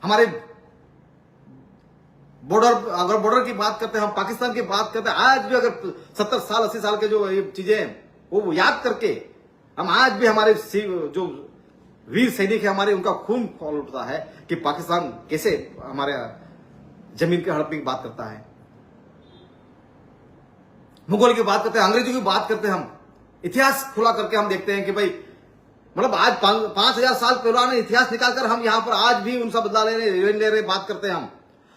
हमारे बॉर्डर, अगर बॉर्डर की बात करते हैं, हम पाकिस्तान की बात करते हैं, आज भी अगर 70 साल 80 साल के जो ये चीजें हैं वो याद करके हम आज भी हमारे जो वीर सैनिक है हमारे, उनका खून खौल उठता है कि पाकिस्तान कैसे हमारे जमीन के हड़पने की बात करता है, मुगल की बात करते हैं, अंग्रेजों की बात करते हैं। हम इतिहास खुला करके हम देखते हैं कि भाई मतलब आज 5000 साल पुराना इतिहास निकालकर हम यहां पर आज भी उनका बदला ले रहे बात करते हैं हम।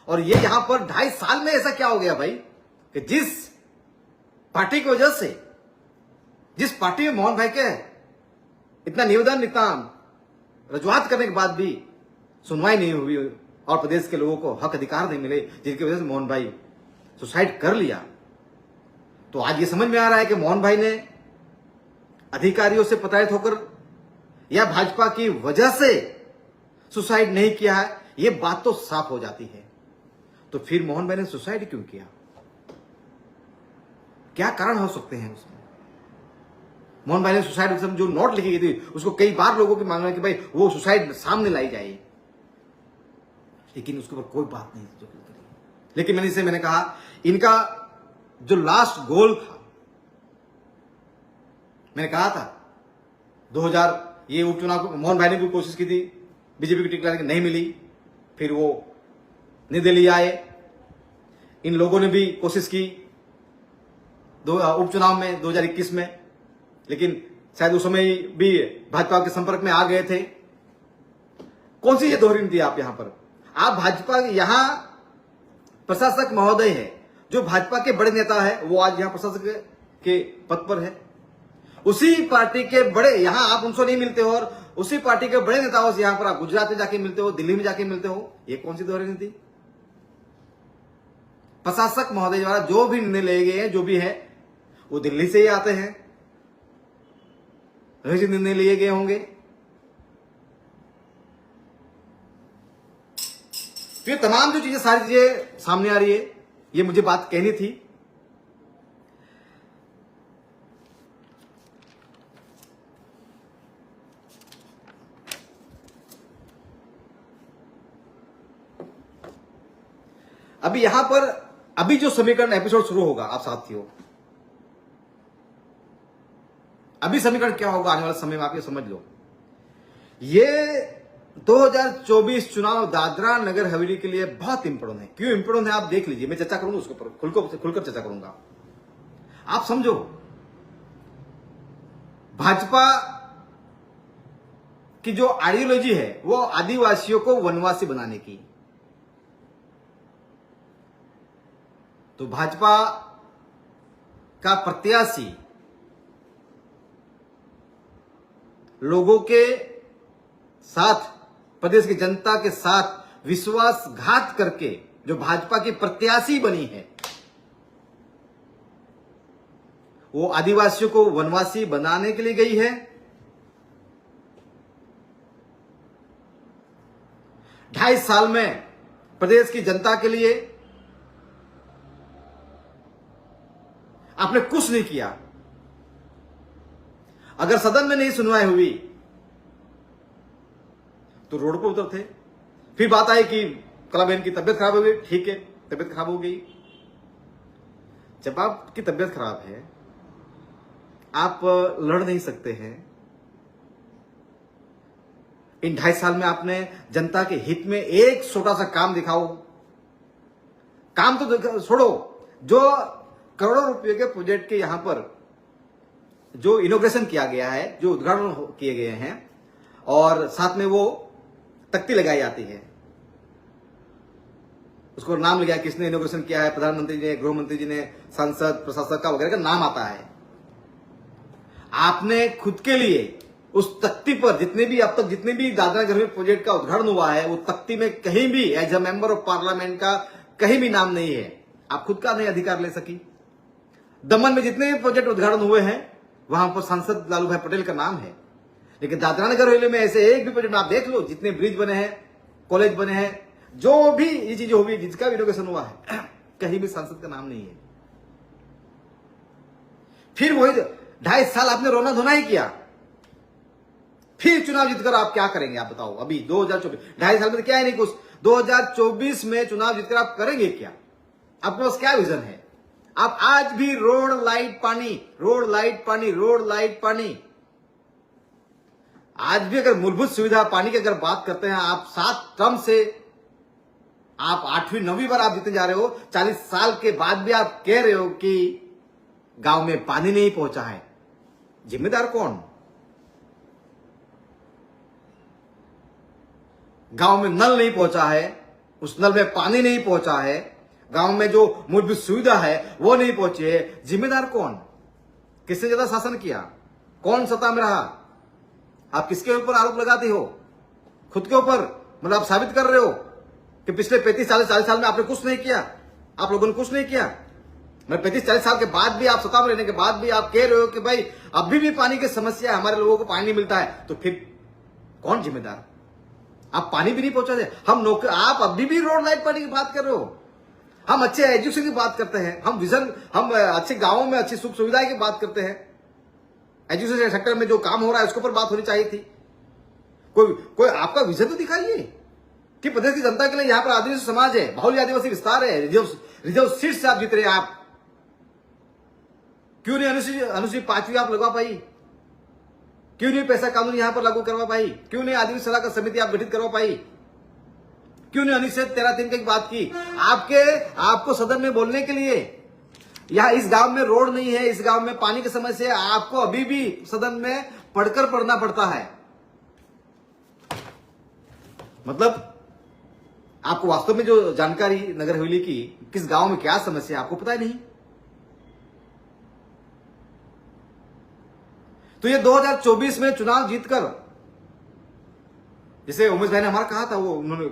और ये यहां पर 2.5 साल में ऐसा क्या हो गया भाई कि जिस पार्टी की वजह से, जिस पार्टी में मोहन भाई के इतना निवेदन, इतना रजुआत करने के बाद भी सुनवाई नहीं हुई और प्रदेश के लोगों को हक अधिकार नहीं मिले, जिसकी वजह से मोहन भाई सुसाइड कर लिया। तो आज ये समझ में आ रहा है कि मोहन भाई ने अधिकारियों से प्रताड़ित होकर या भाजपा की वजह से सुसाइड नहीं किया है, ये बात तो साफ हो जाती है। तो फिर मोहन भाई ने सुसाइड क्यों किया? क्या कारण हो सकते हैं उसमें? मोहन भाई ने सुसाइड जो नोट लिखी गई थी उसको कई बार लोगों की मांग है कि भाई वो सुसाइड सामने लाई जाए, लेकिन उसके ऊपर कोई बात नहीं जो करी। लेकिन मैंने कहा इनका जो लास्ट गोल था, मैंने कहा था 2000 ये उपचुनाव मोहन भाई ने भी कोशिश की थी, बीजेपी की टिकट लाने की नहीं मिली, फिर वो नई दिल्ली आए। इन लोगों ने भी कोशिश की उपचुनाव में 2021 में, लेकिन शायद उस समय भी भाजपा के संपर्क में आ गए थे। कौन सी ये दोहरी नीति आप यहां पर? आप भाजपा यहां प्रशासक महोदय है, जो भाजपा के बड़े नेता है, वो आज यहां प्रशासक के पद पर है। उसी पार्टी के बड़े, यहां आप उनसे नहीं मिलते हो और उसी पार्टी के बड़े नेताओं से यहां पर आप गुजरात में जाके मिलते हो, दिल्ली में जाके मिलते हो। ये कौन सी दोहरी नीति? प्रशासक महोदय द्वारा जो भी निर्णय लिए गए हैं, जो भी है, वो दिल्ली से ही आते हैं, निर्णय लिए गए होंगे। तो ये तमाम जो चीजें, सारी चीजें सामने आ रही है, ये मुझे बात कहनी थी। अभी यहां पर अभी जो समीकरण एपिसोड शुरू होगा, आप साथियों, अभी समीकरण क्या होगा आने वाले समय में, आप ये समझ लो। ये 2024 चुनाव दादरा नगर हवेली के लिए बहुत इंपोर्टेंट है। क्यों इंपोर्टेंट है आप देख लीजिए, मैं चर्चा करूंगा उसके ऊपर, खुलकर चर्चा करूंगा। आप समझो, भाजपा की जो आइडियोलॉजी है वो आदिवासियों को वनवासी बनाने की, तो भाजपा का प्रत्याशी लोगों के साथ, प्रदेश की जनता के साथ विश्वासघात करके जो भाजपा की प्रत्याशी बनी है, वो आदिवासियों को वनवासी बनाने के लिए गई है। 2.5 साल में प्रदेश की जनता के लिए आपने कुछ नहीं किया। अगर सदन में नहीं सुनवाई हुई तो रोड पर उतरते। फिर बात आई कि कलाबेन की तबियत खराब हो गई, ठीक है, तबियत खराब हो गई। जब आपकी तबियत खराब है, आप लड़ नहीं सकते हैं। इन 2.5 साल में आपने जनता के हित में एक छोटा सा काम दिखाओ। काम तो छोड़ो, जो करोड़ों रुपए के प्रोजेक्ट के यहां पर जो इनोग्रेशन किया गया है, जो उद्घाटन किए गए हैं और साथ में वो तख्ती लगाई जाती है, उसको नाम लिखा है किसने इनोग्रेशन किया है, प्रधानमंत्री जी ने, गृह मंत्री जी ने, सांसद, प्रशासक का वगैरह का नाम आता है। आपने खुद के लिए उस तख्ती पर जितने भी दादरा नगर प्रोजेक्ट का उद्घाटन हुआ है, वो तख्ती में कहीं भी as a member of parliament का कहीं भी नाम नहीं है। आप खुद का नहीं अधिकार ले सकी। दमन में जितने भी प्रोजेक्ट उद्घाटन हुए हैं वहां पर सांसद लालू भाई पटेल का नाम है, लेकिन दादरा नगर हवेली में ऐसे एक भी प्रोजेक्ट आप देख लो, जितने ब्रिज बने हैं, कॉलेज बने हैं, जो भी ये चीजें हुई, जिसका भी इनोग्रेशन हुआ है, कहीं भी सांसद का नाम नहीं है। फिर वही 2.5 साल आपने रोना धोना ही किया। फिर चुनाव जीतकर आप क्या करेंगे? आप बताओ। अभी 2024 2.5 साल में तो क्या है नहीं कुछ। 2024 में चुनाव जीतकर आप करेंगे क्या? आपके पास क्या विजन है? आप आज भी रोड लाइट पानी, रोड लाइट पानी, रोड लाइट पानी, आज भी अगर मूलभूत सुविधा पानी की अगर बात करते हैं, आप 7 टर्म से आप 8वीं 9वीं बार आप जीतने जा रहे हो, 40 साल के बाद भी आप कह रहे हो कि गांव में पानी नहीं पहुंचा है। जिम्मेदार कौन? गांव में नल नहीं पहुंचा है, उस नल में पानी नहीं पहुंचा है, गांव में जो मूलभूत सुविधा है वो नहीं पहुंची है, जिम्मेदार कौन? किसने ज्यादा शासन किया? कौन सत्ता में रहा? आप किसके ऊपर आरोप लगाते हो? खुद के ऊपर। मतलब आप साबित कर रहे हो कि पिछले 35-40 साल में आपने कुछ नहीं किया, आप लोगों ने कुछ नहीं किया। मैं 35-40 साल के बाद भी, आप सत्ता में रहने के बाद भी आप कह रहे हो कि भाई अभी भी पानी की समस्या है, हमारे लोगों को पानी नहीं मिलता है, तो फिर कौन जिम्मेदार? आप पानी भी नहीं पहुंचाते। आप अभी भी रोड लाइट पानी की बात कर रहे हो। हम अच्छे एजुकेशन की बात करते हैं, हम अच्छे गांवों में अच्छी सुख सुविधाएं की बात करते हैं। एजुकेशन सेक्टर में जो काम हो रहा है उसके ऊपर बात होनी चाहिए थी। कोई आपका विजन तो दिखाइए कि प्रदेश की जनता के लिए यहाँ पर आदिवासी समाज है, बाहुल्य आदिवासी विस्तार है, रिजर्व सीट से आप जीत रहे हैं। आप क्यों नहीं अनुसूचित 5वीं आप लगवा पाई? क्यों नहीं पैसा कानून यहां पर लागू करवा पाई? क्यों नहीं आदिवासी सलाहकार समिति आप गठित करवा पाई? क्यों नहीं अनुच्छेद 13(3) की बात की? आपको सदन में बोलने के लिए, यहां इस गांव में रोड नहीं है, इस गांव में पानी की समस्या है, आपको अभी भी सदन में पढ़ना पड़ता है। मतलब आपको वास्तव में जो जानकारी नगर हवेली की किस गांव में क्या समस्या है आपको पता ही नहीं। तो ये 2024 में चुनाव जीतकर, जैसे उमेश भाई ने हमारा कहा था, वो उन्होंने,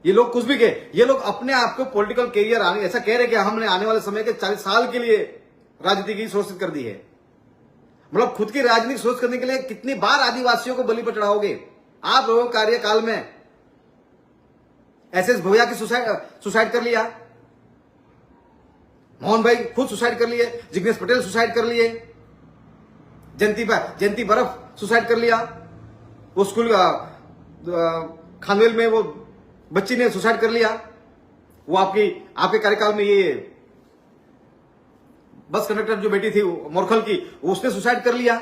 ये लोग कुछ भी कहे, ये लोग अपने आप को पॉलिटिकल कैरियर ऐसा कह रहे कि हमने आने वाले समय के 40 साल के लिए राजनीति की सोच कर दी है। मतलब खुद की राजनीतिक सोच करने के लिए कितनी बार आदिवासियों को बलि पर चढ़ाओगे आप लोगों के कार्यकाल में? एसएस भोया की सुसाइड कर लिया, मोहन भाई खुद सुसाइड कर लिए, जिग्नेश पटेल सुसाइड कर लिए, जयंती बर्फ सुसाइड कर लिया, वो स्कूल खानवेल में वो बच्ची ने सुसाइड कर लिया, वो आपके कार्यकाल में ये बस कंडक्टर जो बेटी थी मोरखल की, उसने सुसाइड कर लिया।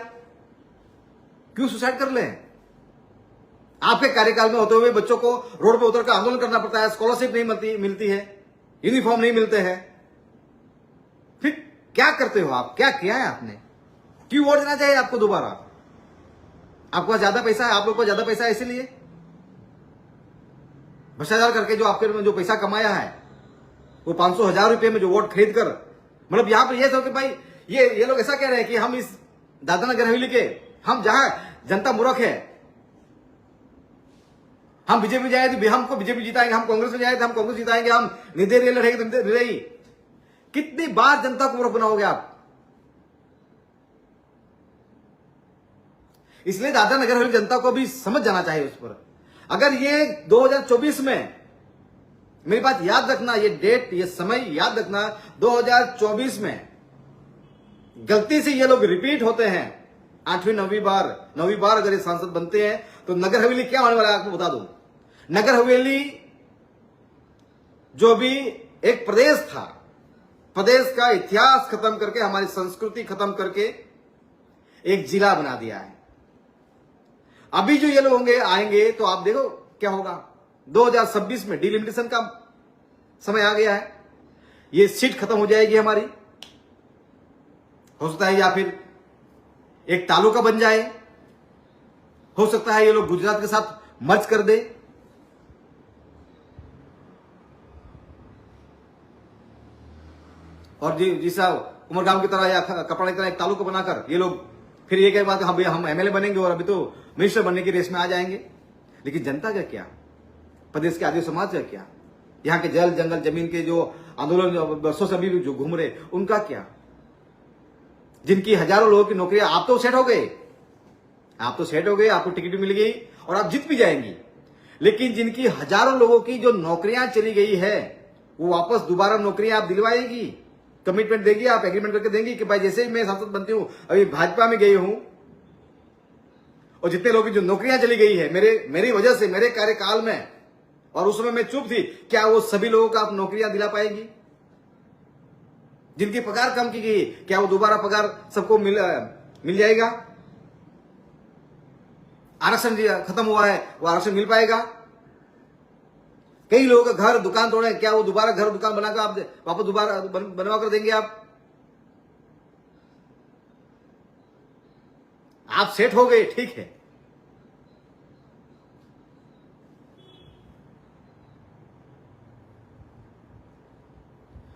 क्यों सुसाइड कर ले? आपके कार्यकाल में होते हुए बच्चों को रोड पे उतरकर आंदोलन करना पड़ता है, स्कॉलरशिप नहीं मिलती है, यूनिफॉर्म नहीं मिलते हैं। फिर क्या करते हो आप? क्या किया है आपने? क्यों वोट देना चाहिए आपको दोबारा? आपके पास ज्यादा पैसा है, आप लोग को ज्यादा पैसा है, इसीलिए भ्रष्टाचार करके जो पैसा कमाया है वो 500,000 रुपए में जो वोट खरीद कर, मतलब यहां पर यह था कि भाई ये लोग ऐसा कह रहे हैं कि हम इस दादरा नगर हवेली के, हम जहां जनता मूर्ख है, हम बीजेपी जाए तो हमको बीजेपी जिताएंगे, हम कांग्रेस में जाए तो हम कांग्रेस जिताएंगे, हम निर्दलीय लड़ेंगे तो निर्दलीय। कितनी बार जनता को मूर्ख बनाओगे आप? इसलिए दादरा नगर हवेली जनता को भी समझ जाना चाहिए उस पर। अगर ये 2024 में, मेरी बात याद रखना, ये डेट, ये समय याद रखना, 2024 में गलती से ये लोग रिपीट होते हैं, 8वीं 9वीं बार अगर ये सांसद बनते हैं तो नगर हवेली क्या होने वाला है आपको बता दूं। नगर हवेली जो भी एक प्रदेश था, प्रदेश का इतिहास खत्म करके, हमारी संस्कृति खत्म करके एक जिला बना दिया है। अभी जो ये लोग होंगे आएंगे तो आप देखो क्या होगा। 2026 में डिलिमिटेशन का समय आ गया है, ये सीट खत्म हो जाएगी हमारी, हो सकता है, या फिर एक तालुका बन जाए, हो सकता है ये लोग गुजरात के साथ मर्ज कर दे। और जिस उमरगांव की तरह या कपड़ा की तरह एक तालुका बनाकर ये लोग फिर ये कह बात हम एमएलए बनेंगे और अभी तो मिनिस्टर बनने की रेस में आ जाएंगे। लेकिन जनता का क्या? प्रदेश के आदिवासी समाज का क्या? यहाँ के जल जंगल जमीन के जो आंदोलन वर्षों से अभी जो घूम रहे उनका क्या? जिनकी हजारों लोगों की नौकरियां, आप तो सेट हो गए, आपको टिकट भी मिल गई और आप जीत भी जाएंगी। लेकिन जिनकी हजारों लोगों की जो नौकरियां चली गई है, वो वापस दोबारा नौकरियां आप दिलवाएगी, कमिटमेंट देगी, आप एग्रीमेंट करके देंगी कि भाई जैसे ही मैं सांसद बनती हूं, अभी भाजपा में गई हूं, और जितने लोगों की जो नौकरियां चली गई है मेरी वजह से, मेरे कार्यकाल में, और उस समय मैं चुप थी, क्या वो सभी लोगों को आप नौकरियां दिला पाएंगी? जिनकी पगार कम की गई, क्या वो दोबारा पगार सबको मिल जाएगा? आरक्षण खत्म हुआ है, वो आरक्षण मिल पाएगा? कई लोगों का घर दुकान तोड़े, क्या वो दोबारा घर दुकान बनाकर आप वापस दोबारा बनवा कर देंगे? आप सेट हो गए, ठीक है।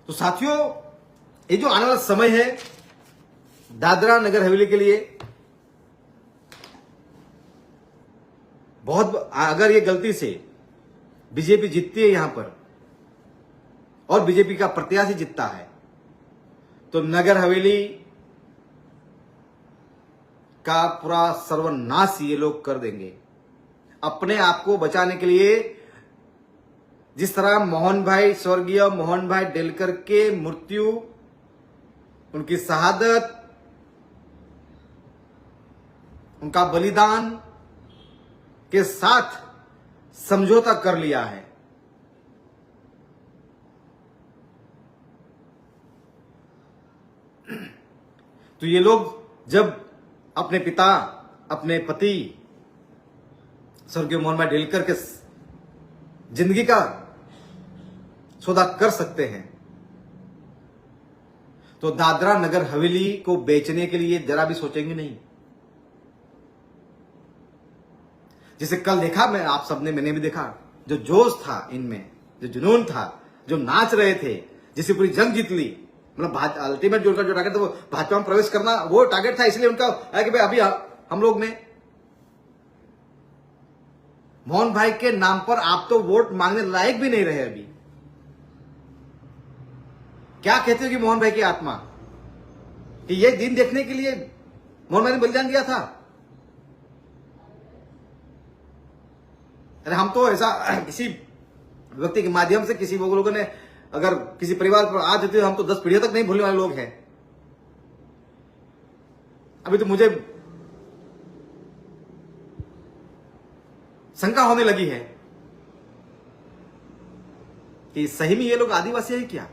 तो साथियों, ये जो आने वाला समय है दादरा नगर हवेली के लिए बहुत, अगर ये गलती से बीजेपी जीतती है यहां पर और बीजेपी का प्रत्याशी जीतता है, तो नगर हवेली का पूरा सर्वनाश ये लोग कर देंगे। अपने आप को बचाने के लिए जिस तरह स्वर्गीय मोहन भाई डेलकर के मृत्यु, उनकी शहादत, उनका बलिदान के साथ समझौता कर लिया है, तो ये लोग जब अपने पिता, अपने पति स्वर्गीय मोहन भाई डेलकर के जिंदगी का सौदा कर सकते हैं, तो दादरा नगर हवेली को बेचने के लिए जरा भी सोचेंगे नहीं। जिसे कल देखा मैं, आप सबने, मैंने भी देखा, जो जोश था इनमें, जो जुनून था, जो नाच रहे थे, जिसे पूरी जंग जीत ली, मतलब अल्टीमेट जो उनका जो टारगेट था वो भाजपा में प्रवेश करना, वो टारगेट था। इसलिए उनका कि भाई अभी हम लोग ने मोहन भाई के नाम पर आप तो वोट मांगने लायक भी नहीं रहे। अभी क्या कहते हो कि मोहन भाई की आत्मा, कि ये दिन देखने के लिए मोहन भाई ने बलिदान दिया था? अरे हम तो ऐसा किसी व्यक्ति के माध्यम से किसी लोगों ने अगर किसी परिवार पर आ जाते, हम तो 10 पीढ़ियों तक नहीं भूलने वाले लोग हैं। अभी तो मुझे शंका होने लगी है कि सही में ये लोग आदिवासी है क्या?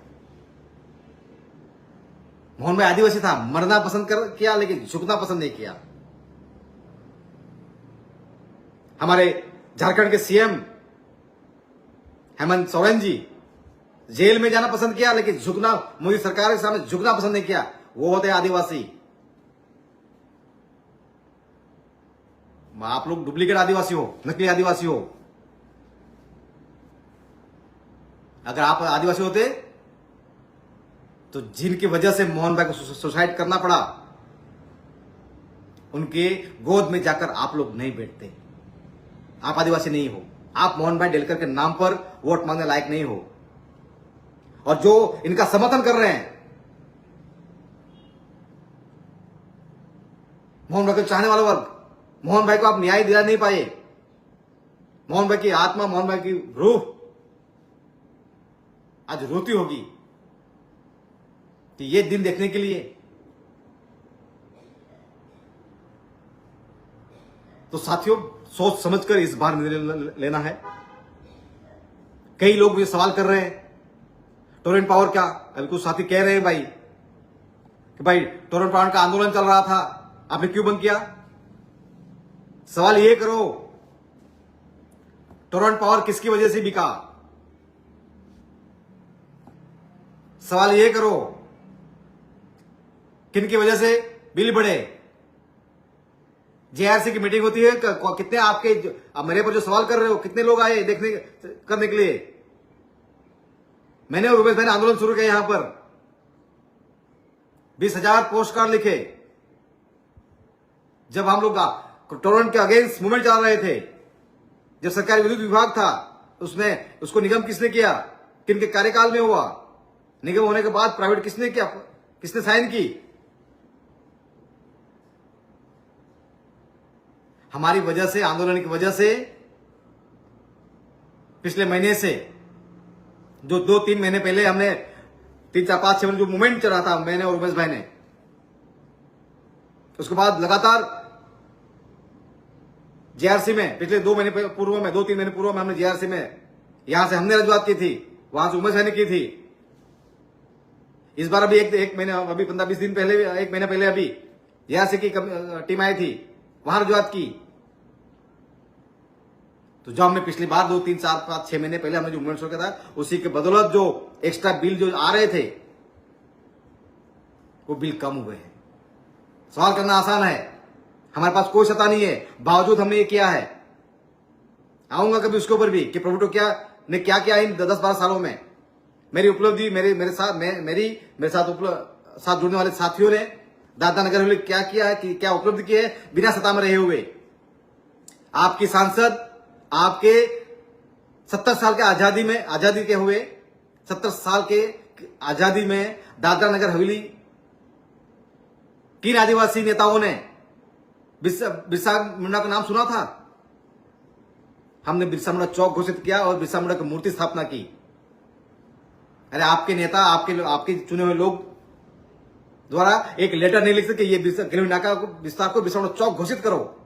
मोहन भाई आदिवासी था, मरना पसंद किया लेकिन झुकना पसंद नहीं किया। हमारे झारखंड के सीएम हेमंत सोरेन जी जेल में जाना पसंद किया लेकिन झुकना, मोदी सरकार के सामने झुकना पसंद नहीं किया। वो होते आदिवासी। आप लोग डुप्लीकेट आदिवासी हो, नकली आदिवासी हो। अगर आप आदिवासी होते तो जिनकी वजह से मोहन भाई को सुसाइड करना पड़ा, उनके गोद में जाकर आप लोग नहीं बैठते। आप आदिवासी नहीं हो, आप मोहन भाई डेलकर के नाम पर वोट मांगने लायक नहीं हो। और जो इनका समर्थन कर रहे हैं, मोहन भाई को चाहने वाला वर्ग, मोहन भाई को आप न्याय दिला नहीं पाए। मोहन भाई की आत्मा, मोहन भाई की रूह आज रोती होगी कि ये दिन देखने के लिए। तो साथियों, सोच समझकर इस बार निर्णय लेना है। कई लोग ये सवाल कर रहे हैं टोरेंट पावर क्या, अभी कुछ साथी कह रहे हैं भाई कि भाई टोरेंट पावर का आंदोलन चल रहा था, आपने क्यों बंद किया? सवाल ये करो, टोरेंट पावर किसकी वजह से बिका? सवाल ये करो, किनकी वजह से बिल बढ़े? जेआरसी की मीटिंग होती है, कितने आपके मेरे पर जो सवाल कर रहे हो, कितने लोग आए देखने करने के लिए? मैंने और रुपेश भाई ने आंदोलन शुरू किया यहां पर, 20,000 पोस्ट कार्ड लिखे। जब हम लोग टोरेंट के अगेंस्ट मूवमेंट चला रहे थे, जब सरकारी विद्युत विभाग था, उसमें उसको निगम किसने किया? किनके कार्यकाल में हुआ? निगम होने के बाद प्राइवेट किसने किया? किसने साइन की? हमारी वजह से, आंदोलन की वजह से पिछले महीने से, जो 2-3 महीने पहले हमने 3, 4, 5, 6 महीने जो मूवमेंट चला था मैंने और उमेश भाई ने, उसके बाद लगातार जेआरसी में पिछले 2 महीने पूर्व में, 2-3 महीने पूर्व में हमने जेआरसी में यहां से हमने रजूआत की थी, वहां से उमेश ने की थी। इस बार अभी एक महीने, अभी 15-20 दिन पहले, 1 महीना पहले अभी जेआरसी की टीम आई थी, वहां रजूआत की। तो जो हमने पिछली बार 2, 3, 4, 5, 6 महीने पहले हमने जो मूवमेंट किया था, उसी के बदौलत जो एक्स्ट्रा बिल जो आ रहे थे वो बिल कम हुए हैं। सवाल करना आसान है, हमारे पास कोई सत्ता नहीं है, बावजूद हमने ये किया है। आऊंगा कभी उसके ऊपर भी कि प्रभु तो क्या ने क्या किया इन 10-12 सालों में। मेरी उपलब्धि, मेरे साथ जुड़ने वाले साथियों ने दादरा नगर हवेली क्या किया है, कि क्या उपलब्धि की है बिना सत्ता में रहे हुए। आपकी सांसद आपके 70 साल के आजादी के हुए 70 साल के आजादी में दादरा नगर हवेली किन आदिवासी नेताओं ने बिरसा मुंडा का नाम सुना था? हमने बिरसा मुंडा चौक घोषित किया और बिरसा मुंडा की मूर्ति स्थापना की। अरे आपके नेता, आपके चुने हुए लोग द्वारा एक लेटर नहीं लिख सकते ये नाका विस्तार को बिरसा मुंडा चौक घोषित करो।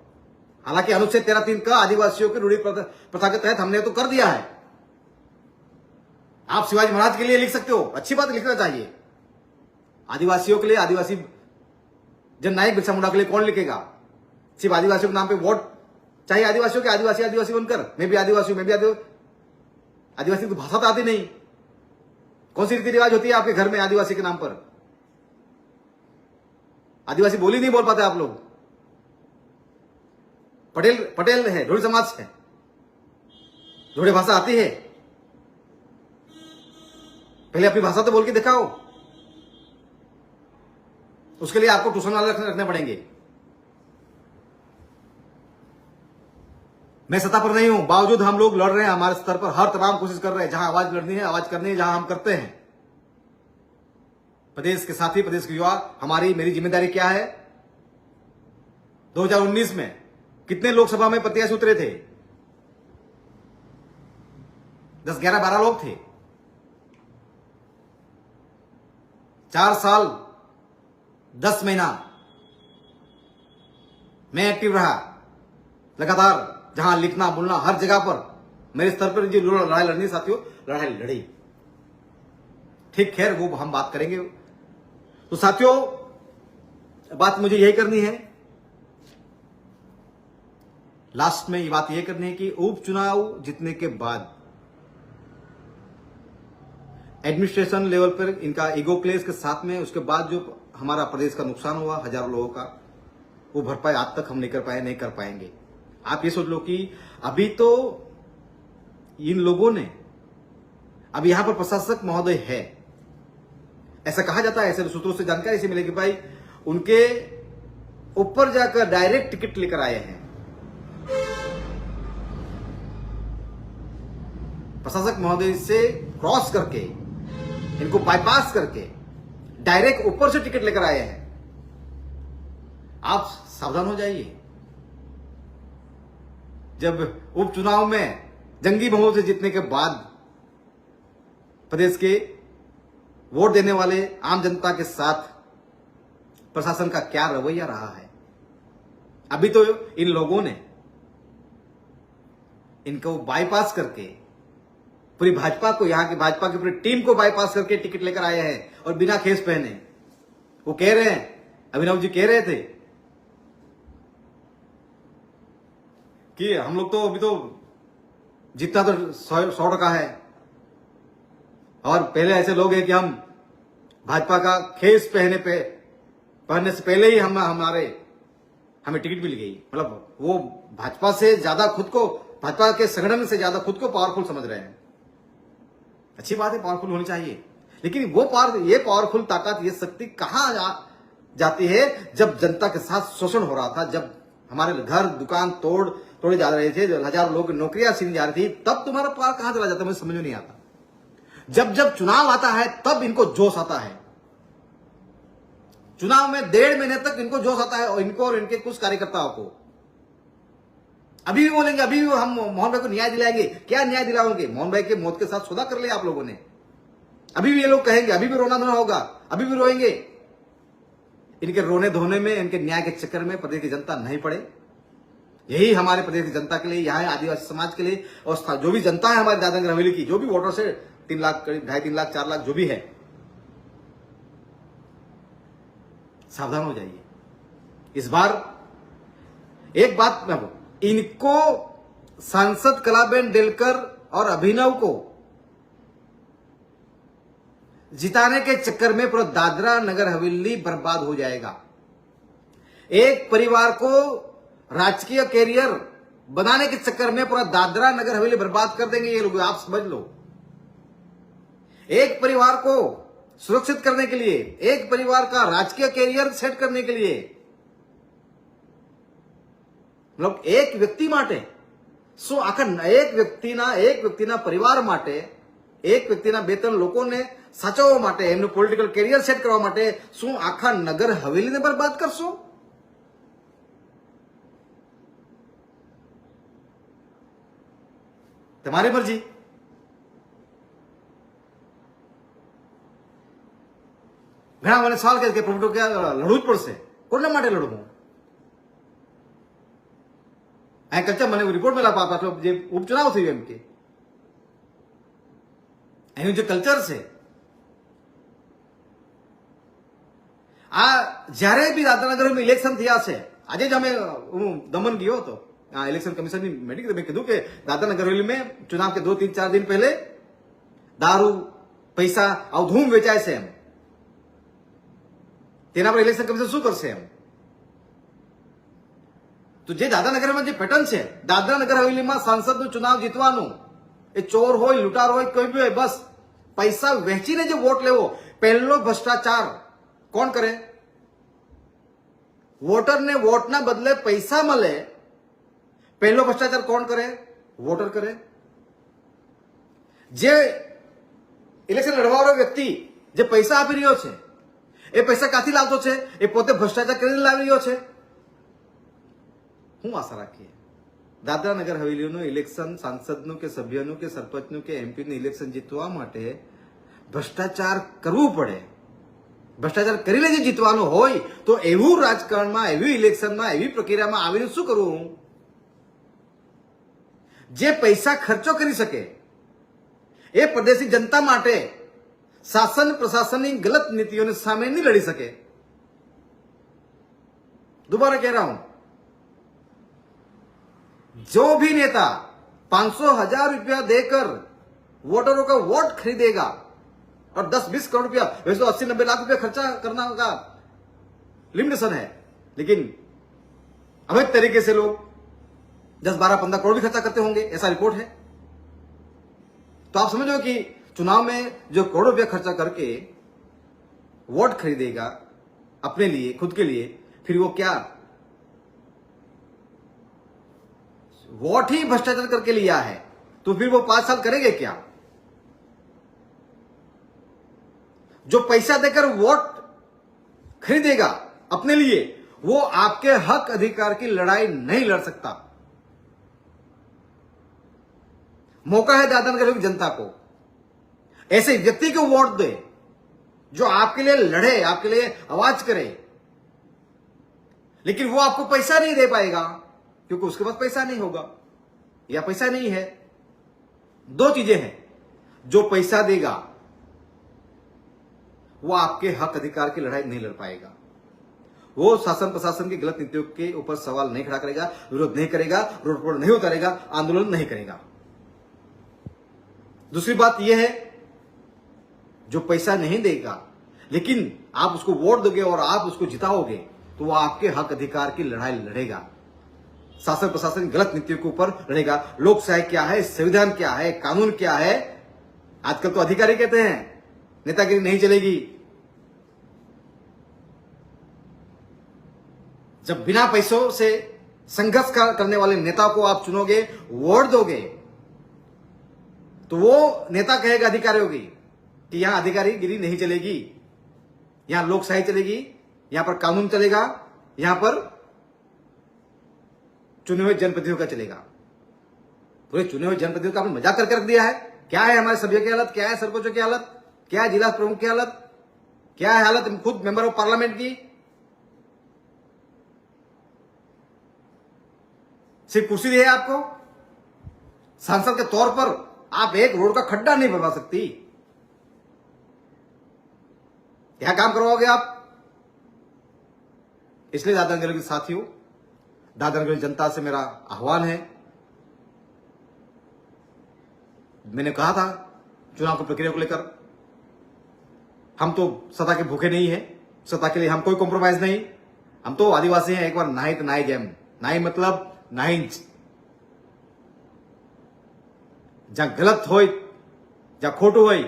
हालांकि अनुच्छेद 13(3) का आदिवासियों की रूढ़ी प्रथा के तहत हमने तो कर दिया है। आप शिवाजी महाराज के लिए लिख सकते हो, अच्छी बात लिखना चाहिए। आदिवासियों के लिए, आदिवासी जननायक बिरसा मुंडा के लिए कौन लिखेगा? सिर्फ आदिवासियों के नाम पे वोट चाहिए आदिवासियों के, आदिवासी बनकर मैं भी आदिवासी हूं, मैं भी आदिवासी को भाषा तो आती नहीं। कौन सी रीति रिवाज होती है आपके घर में आदिवासी के नाम पर? आदिवासी बोली नहीं बोल पाते आप लोग। पटेल है, ढोड़ी समाज है, ढोड़ी भाषा आती है। पहले अपनी भाषा तो बोल के दिखाओ, उसके लिए आपको ट्यूशन वाले रखने पड़ेंगे। मैं सत्ता पर नहीं हूं, बावजूद हम लोग लड़ रहे हैं, हमारे स्तर पर हर तमाम कोशिश कर रहे हैं। जहां आवाज लड़नी है, आवाज करनी है, जहां हम करते हैं। प्रदेश के साथी, प्रदेश के युवा, मेरी जिम्मेदारी क्या है? 2019 में कितने लोकसभा में प्रत्याशी उतरे थे? 10, 11, 12 लोग थे। 4 साल 10 महीना मैं एक्टिव रहा, लगातार जहां लिखना बोलना हर जगह पर मेरे स्तर पर जो लड़ाई लड़नी साथियों, लड़ाई लड़ी। ठीक, खैर वो हम बात करेंगे। तो साथियों, बात मुझे यही करनी है, लास्ट में ये बात यह करनी है कि उपचुनाव जीतने के बाद एडमिनिस्ट्रेशन लेवल पर इनका ईगो क्लेश के साथ में, उसके बाद जो हमारा प्रदेश का नुकसान हुआ हजारों लोगों का, वो भरपाई आज तक हम नहीं कर पाएंगे। आप ये सोच लो कि अभी तो इन लोगों ने, अब यहां पर प्रशासक महोदय है, ऐसा कहा जाता है, ऐसे सूत्रों से जानकारी ऐसी मिलेगी भाई उनके ऊपर जाकर डायरेक्ट टिकट लेकर आए हैं। प्रशासक महोदय से क्रॉस करके, इनको बाईपास करके डायरेक्ट ऊपर से टिकट लेकर आए हैं। आप सावधान हो जाइए। जब उपचुनाव में जंगी बहुमत से जीतने के बाद प्रदेश के वोट देने वाले आम जनता के साथ प्रशासन का क्या रवैया रहा है, अभी तो इन लोगों ने इनको बाईपास करके पूरी भाजपा को, यहां की भाजपा की पूरी टीम को बाईपास करके टिकट लेकर आए हैं और बिना खेस पहने। वो कह रहे हैं, अभिनव जी कह रहे थे कि हम लोग तो अभी तो जितना तो 100% है, और पहले ऐसे लोग हैं कि हम भाजपा का खेस पहनने से पहले ही हमें टिकट मिल गई। मतलब वो भाजपा से ज्यादा खुद को, भाजपा के संगठन से ज्यादा खुद को पावरफुल समझ रहे हैं। अच्छी बात है, पावरफुल होनी चाहिए, लेकिन ये पावरफुल ताकत, ये शक्ति कहां जाती है? जब जनता के साथ शोषण हो रहा था, जब हमारे घर दुकान तोड़े जा रहे थे, हजारों लोग नौकरियां छीन जा रही थी, तब तुम्हारा पावर कहां चला जाता है? मुझे समझ में नहीं आता। जब चुनाव आता है तब इनको जोश आता है। चुनाव में 1.5 महीने तक इनको जोश आता है, और इनको और इनके कुछ कार्यकर्ताओं को। अभी भी बोलेंगे, अभी भी हम मोहन भाई को न्याय दिलाएंगे। क्या न्याय दिलाओगे? मोहन भाई के मौत के साथ सौदा कर लिया आप लोगों ने। अभी भी ये लोग कहेंगे, अभी भी रोना धोना होगा, अभी भी रोएंगे। इनके रोने धोने में, इनके न्याय के चक्कर में प्रदेश की जनता नहीं पड़े। यही हमारे प्रदेश की जनता के लिए, यहाँ आदिवासी समाज के लिए और जो भी जनता है हमारे दादरा नगर हवेली की, जो भी वोटर्स है 3 लाख, करीब 2.5-3 लाख 4 लाख जो भी है, सावधान हो जाइए। इस बार एक बात मैं बोलूं, इनको सांसद कलाबेन डेलकर और अभिनव को जिताने के चक्कर में पूरा दादरा नगर हवेली बर्बाद हो जाएगा। एक परिवार को राजकीय कैरियर बनाने के चक्कर में पूरा दादरा नगर हवेली बर्बाद कर देंगे ये लोग, आप समझ लो। एक परिवार को सुरक्षित करने के लिए, एक परिवार का राजकीय कैरियर सेट करने के लिए, मतलब એક વ્યક્તિ માટે શું આખા એક વ્યક્તિના પરિવાર માટે, એક વ્યક્તિના 2-3 લોકોને સાચવવા માટે, એમનું પોલિટિકલ કેરિયર સેટ કરવા માટે શું આખા નગર હવેલીને બરબાદ કરશો? તમારી મરજી। ઘણા મને સવાલ કરે કે પ્રભુ કે લડવું જ પડશે, કોના માટે લડવું? આ કલ્ચર મને રિપોર્ટ મેલા પાછો જે ઉપચુનાવ થયું એમ કે એનું જે કલ્ચર છે, આ જ્યારે બી દાદરાનગરમાં ઇલેક્શન થયા છે, આજે જ અમે હું દમન ગયો હતો इलेक्शन कमीशन की मीटिंग में कदू के दादरा नगर हवेली में चुनाव के 2-3-4 दिन पहले दारू पैसा अवधूम वेचाय से एम तेना पर इलेक्शन कमीशन शू करशे एम। तो जे दादरा नगर में जे पेटर्न है, दादरा नगर हवेली में सांसद नु चुनाव जीतवानुं, ए चोर होय लूटार होय कोई भी होय, बस पैसा वेचीने जे वोट लेवो। पहलो भ्रष्टाचार कोण करे? वोटर ने वोटना बदले पैसा मळे, पहलो भ्रष्टाचार कौन करे? वोटर करे। जे इलेक्शन लड़वावाळो व्यक्ति जे पैसा आपी रह्यो छे, ए पैसा काथी लावतो छे? ए पोते भ्रष्टाचार करीने लावी रह्यो छे। હું આશા રાખીએ દાદરા નગર હવેલીનું ઇલેક્શન સાંસદનું કે સભ્યનું કે સરપંચનું કે એમપીનું ઇલેક્શન જીતવા માટે ભ્રષ્ટાચાર કરવું પડે। ભ્રષ્ટાચાર કરીને જે જીતવાનું હોય તો એવું રાજકારણમાં, એવી ઇલેક્શનમાં, એવી પ્રક્રિયામાં આવીને શું કરવું? જે પૈસા ખર્ચો કરી શકે એ પ્રદેશની જનતા માટે શાસન પ્રશાસનની ગલત નીતિઓની સામે નહીં લડી શકે। दोबारा कह रहा हूं, जो भी नेता 500,000 रुपया देकर वोटरों का वोट खरीदेगा और 10-20 करोड़ रुपया, वैसे तो 80-90 लाख रुपया खर्चा करना का लिमिटेशन है, लेकिन अवैध तरीके से लोग 10-12-15 करोड़ भी खर्चा करते होंगे, ऐसा रिपोर्ट है। तो आप समझो कि चुनाव में जो करोड़ों रुपया खर्चा करके वोट खरीदेगा अपने लिए, खुद के लिए, फिर वो क्या वोट ही भ्रष्टाचार करके लिया है, तो फिर वो 5 साल करेंगे क्या? जो पैसा देकर वोट खरीदेगा अपने लिए, वो आपके हक अधिकार की लड़ाई नहीं लड़ सकता। मौका है दादरा नगर की जनता को ऐसे व्यक्ति को वोट दे जो आपके लिए लड़े, आपके लिए आवाज करे, लेकिन वो आपको पैसा नहीं दे पाएगा क्योंकि उसके पास पैसा नहीं होगा या पैसा नहीं है। 2 चीजें हैं, जो पैसा देगा वो आपके हक अधिकार की लड़ाई नहीं लड़ पाएगा, वो शासन प्रशासन की गलत नीतियों के ऊपर सवाल नहीं खड़ा करेगा, विरोध नहीं करेगा, रोड पर नहीं उतारेगा, आंदोलन नहीं करेगा। दूसरी बात यह है, जो पैसा नहीं देगा लेकिन आप उसको वोट दोगे और आप उसको जिताओगे तो वो आपके हक अधिकार की लड़ाई लड़ेगा, शासन प्रशासन गलत नीतियों के ऊपर लड़ेगा। लोकशाही क्या है, संविधान क्या है, कानून क्या है। आजकल तो अधिकारी कहते हैं नेतागिरी नहीं चलेगी। जब बिना पैसों से संघर्ष करने वाले नेता को आप चुनोगे, वोट दोगे, तो वो नेता कहेगा अधिकारियों की कि यहां अधिकारीगिरी नहीं चलेगी, यहां लोकशाही चलेगी, यहां पर कानून चलेगा, यहां पर चुने हुए जनप्रतिनिधियों का चलेगा। पूरे चुने हुए जनप्रतिनिधियों का आपने मजाक करके रख दिया है। क्या है हमारे सभ्य की हालत, क्या है सरपंचों की हालत, क्या है जिला प्रमुख की हालत, क्या है हालत खुद मेंबर ऑफ पार्लियामेंट की। सिर्फ कुर्सी दी है आपको। सांसद के तौर पर आप एक रोड का खड्डा नहीं बनवा सकती। क्या काम करवाओगे आप? इसलिए दादरा नगर के साथियों, दादरा नगर जनता से मेरा आह्वान है, मैंने कहा था चुनाव की प्रक्रिया को लेकर, हम तो सत्ता के भूखे नहीं है, सत्ता के लिए हम कोई कॉम्प्रोमाइज नहीं। हम तो आदिवासी हैं, एक बार नाई तो नाई जेम, नाई मतलब नाइंच। જ્યાં ગલત હોય, જ્યાં ખોટું હોય,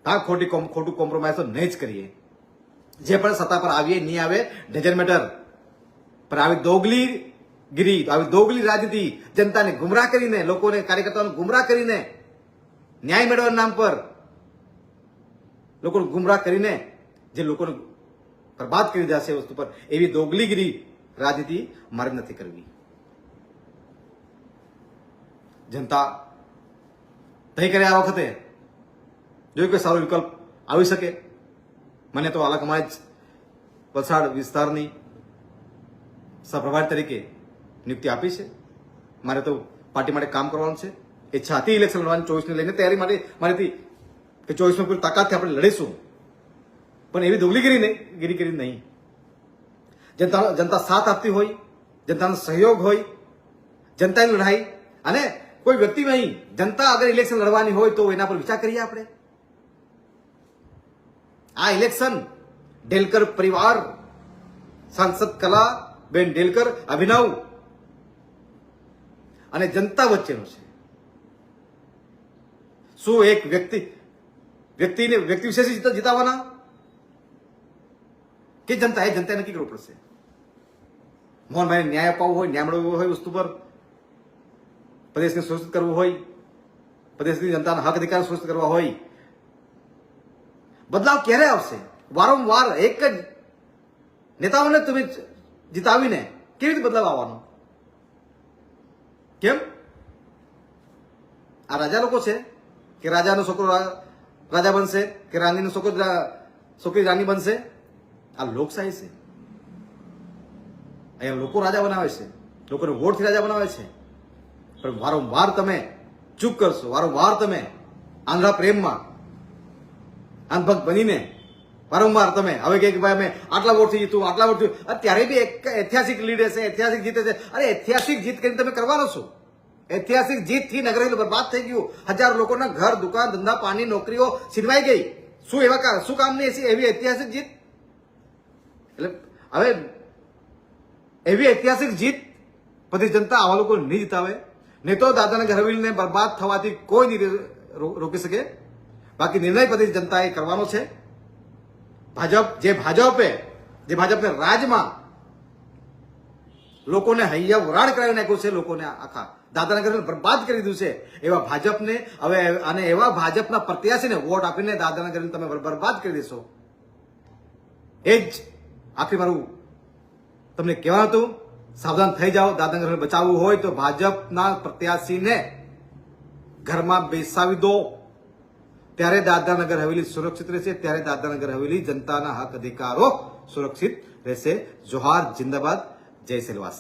ત્યાં ખોટું કોમ્પ્રોમાઇઝ તો નહીં જ કરીએ। જે પણ સત્તા પર આવીએ નહીં આવે ડઝન્ટ મેટર, પણ આવી દોગલીગીરી, આવી દોગલી રાજનીતિ, જનતાને ગુમરાહ કરીને, લોકોને, કાર્યકર્તાઓને ગુમરાહ કરીને, ન્યાય મેળવવાના નામ પર લોકોને ગુમરાહ કરીને જે લોકોને બરબાદ કરી દેશે એ વસ્તુ પર, એવી દોગલીગીરી રાજનીતિ મારે નથી કરવી। જનતા તય કરે આ વખતે જો કોઈ સારો વિકલ્પ આવી શકે। મને તો આલાકમાજ વલસાડ વિસ્તારની સહપ્રભારી તરીકે નિયુક્તિ આપી છે। મારે તો પાર્ટી માટે કામ કરવાનું છે। ઈચ્છા હતી ઇલેક્શન લડવાની, 24 ને લઈને તૈયારી માટે મારીથી કે 24 માં પૂરી તાકાતથી આપણે લડીશું, પણ એવી દોગલીગીરી કરી નહીં। જનતા સાથ આપતી હોય, જનતાનો સહયોગ હોય, જનતાની લડાઈ, અને કોઈ વ્યક્તિ નહીં, જનતા અગર ઇલેક્શન લડવાની હોય તો એના પર વિચાર કરીએ આપણે। આ ઇલેક્શન ડેલકર પરિવાર, સાંસદ કલાબેન ડેલકર, અભિનવ અને જનતા વચ્ચેનું છે। શું એક વ્યક્તિ વિશેષ જીતાવાના કે જનતાએ નક્કી કરવું પડશે। મોહનભાઈને ન્યાય અપાવવો હોય, ન્યાય મેળવવો હોય, વસ્તુ પર પ્રદેશને સુરક્ષિત કરવું હોય, પ્રદેશની જનતાના હક અધિકાર સુરક્ષિત કરવા હોય, બદલાવ ક્યારે આવશે? વારંવાર એક જ નેતાઓને તમે જીતાવીને કેવી રીતે બદલાવ આવવાનો? કેમ? આ રાજા લોકો છે કે રાજાનો છોકરો રાજા બનશે કે રાણીનો છોકરી રાણી બનશે? આ લોકશાહી છે। અહીંયા લોકો રાજા બનાવે છે, લોકોને વોટથી રાજા બનાવે છે, પણ વારંવાર તમે ચૂપ કરશો, વારંવાર તમે આંધળા પ્રેમમાં અંધભક્ત બનીને વારંવાર તમે હવે કે ભાઈ અમે આટલા વોટથી જીતું, આટલા વોટથી, અત્યારે બી એક ઐતિહાસિક લીડ હશે, ઐતિહાસિક જીત હશે। અરે ઐતિહાસિક જીત કરીને તમે કરવાનો છો? ઐતિહાસિક જીતથી નગર બરબાદ થઈ ગયું, હજારો લોકોના ઘર, દુકાન, ધંધા, પાણી, નોકરીઓ છીનવાઈ ગઈ। શું કામ નહીં એવી ઐતિહાસિક જીત? એટલે હવે એવી ઐતિહાસિક જીત પછી જનતા આવા લોકો નહીં જીતાવે, નહીં તો દાદરાનગર હવેલીને બરબાદ થવાથી કોઈ નહીં રોકી શકે। બાકી નિર્ણય પછી જનતાએ કરવાનો છે। ભાજપે રાજમાં લોકોને હૈયા વરાળ કરાવી નાખ્યું છે, લોકોને આખા દાદરાનગર બરબાદ કરી દીધું છે। એવા ભાજપને હવે, અને એવા ભાજપના પ્રત્યાશીને વોટ આપીને દાદરાનગર તમે બરબાદ કરી દેશો। એ જ આખરી મારું તમને કહેવાનું હતું, સાવધાન થઈ જાઓ। દાદરાનગર બચાવવું હોય તો ભાજપના પ્રત્યાશીને ઘરમાં બેસાવી દો, ત્યારે દાદરાનગર હવેલી સુરક્ષિત રહેશે, ત્યારે દાદરાનગર હવેલી જનતાના હક અધિકારો સુરક્ષિત રહેશે। જોહાર, જિંદાબાદ, જય સેલવાસ।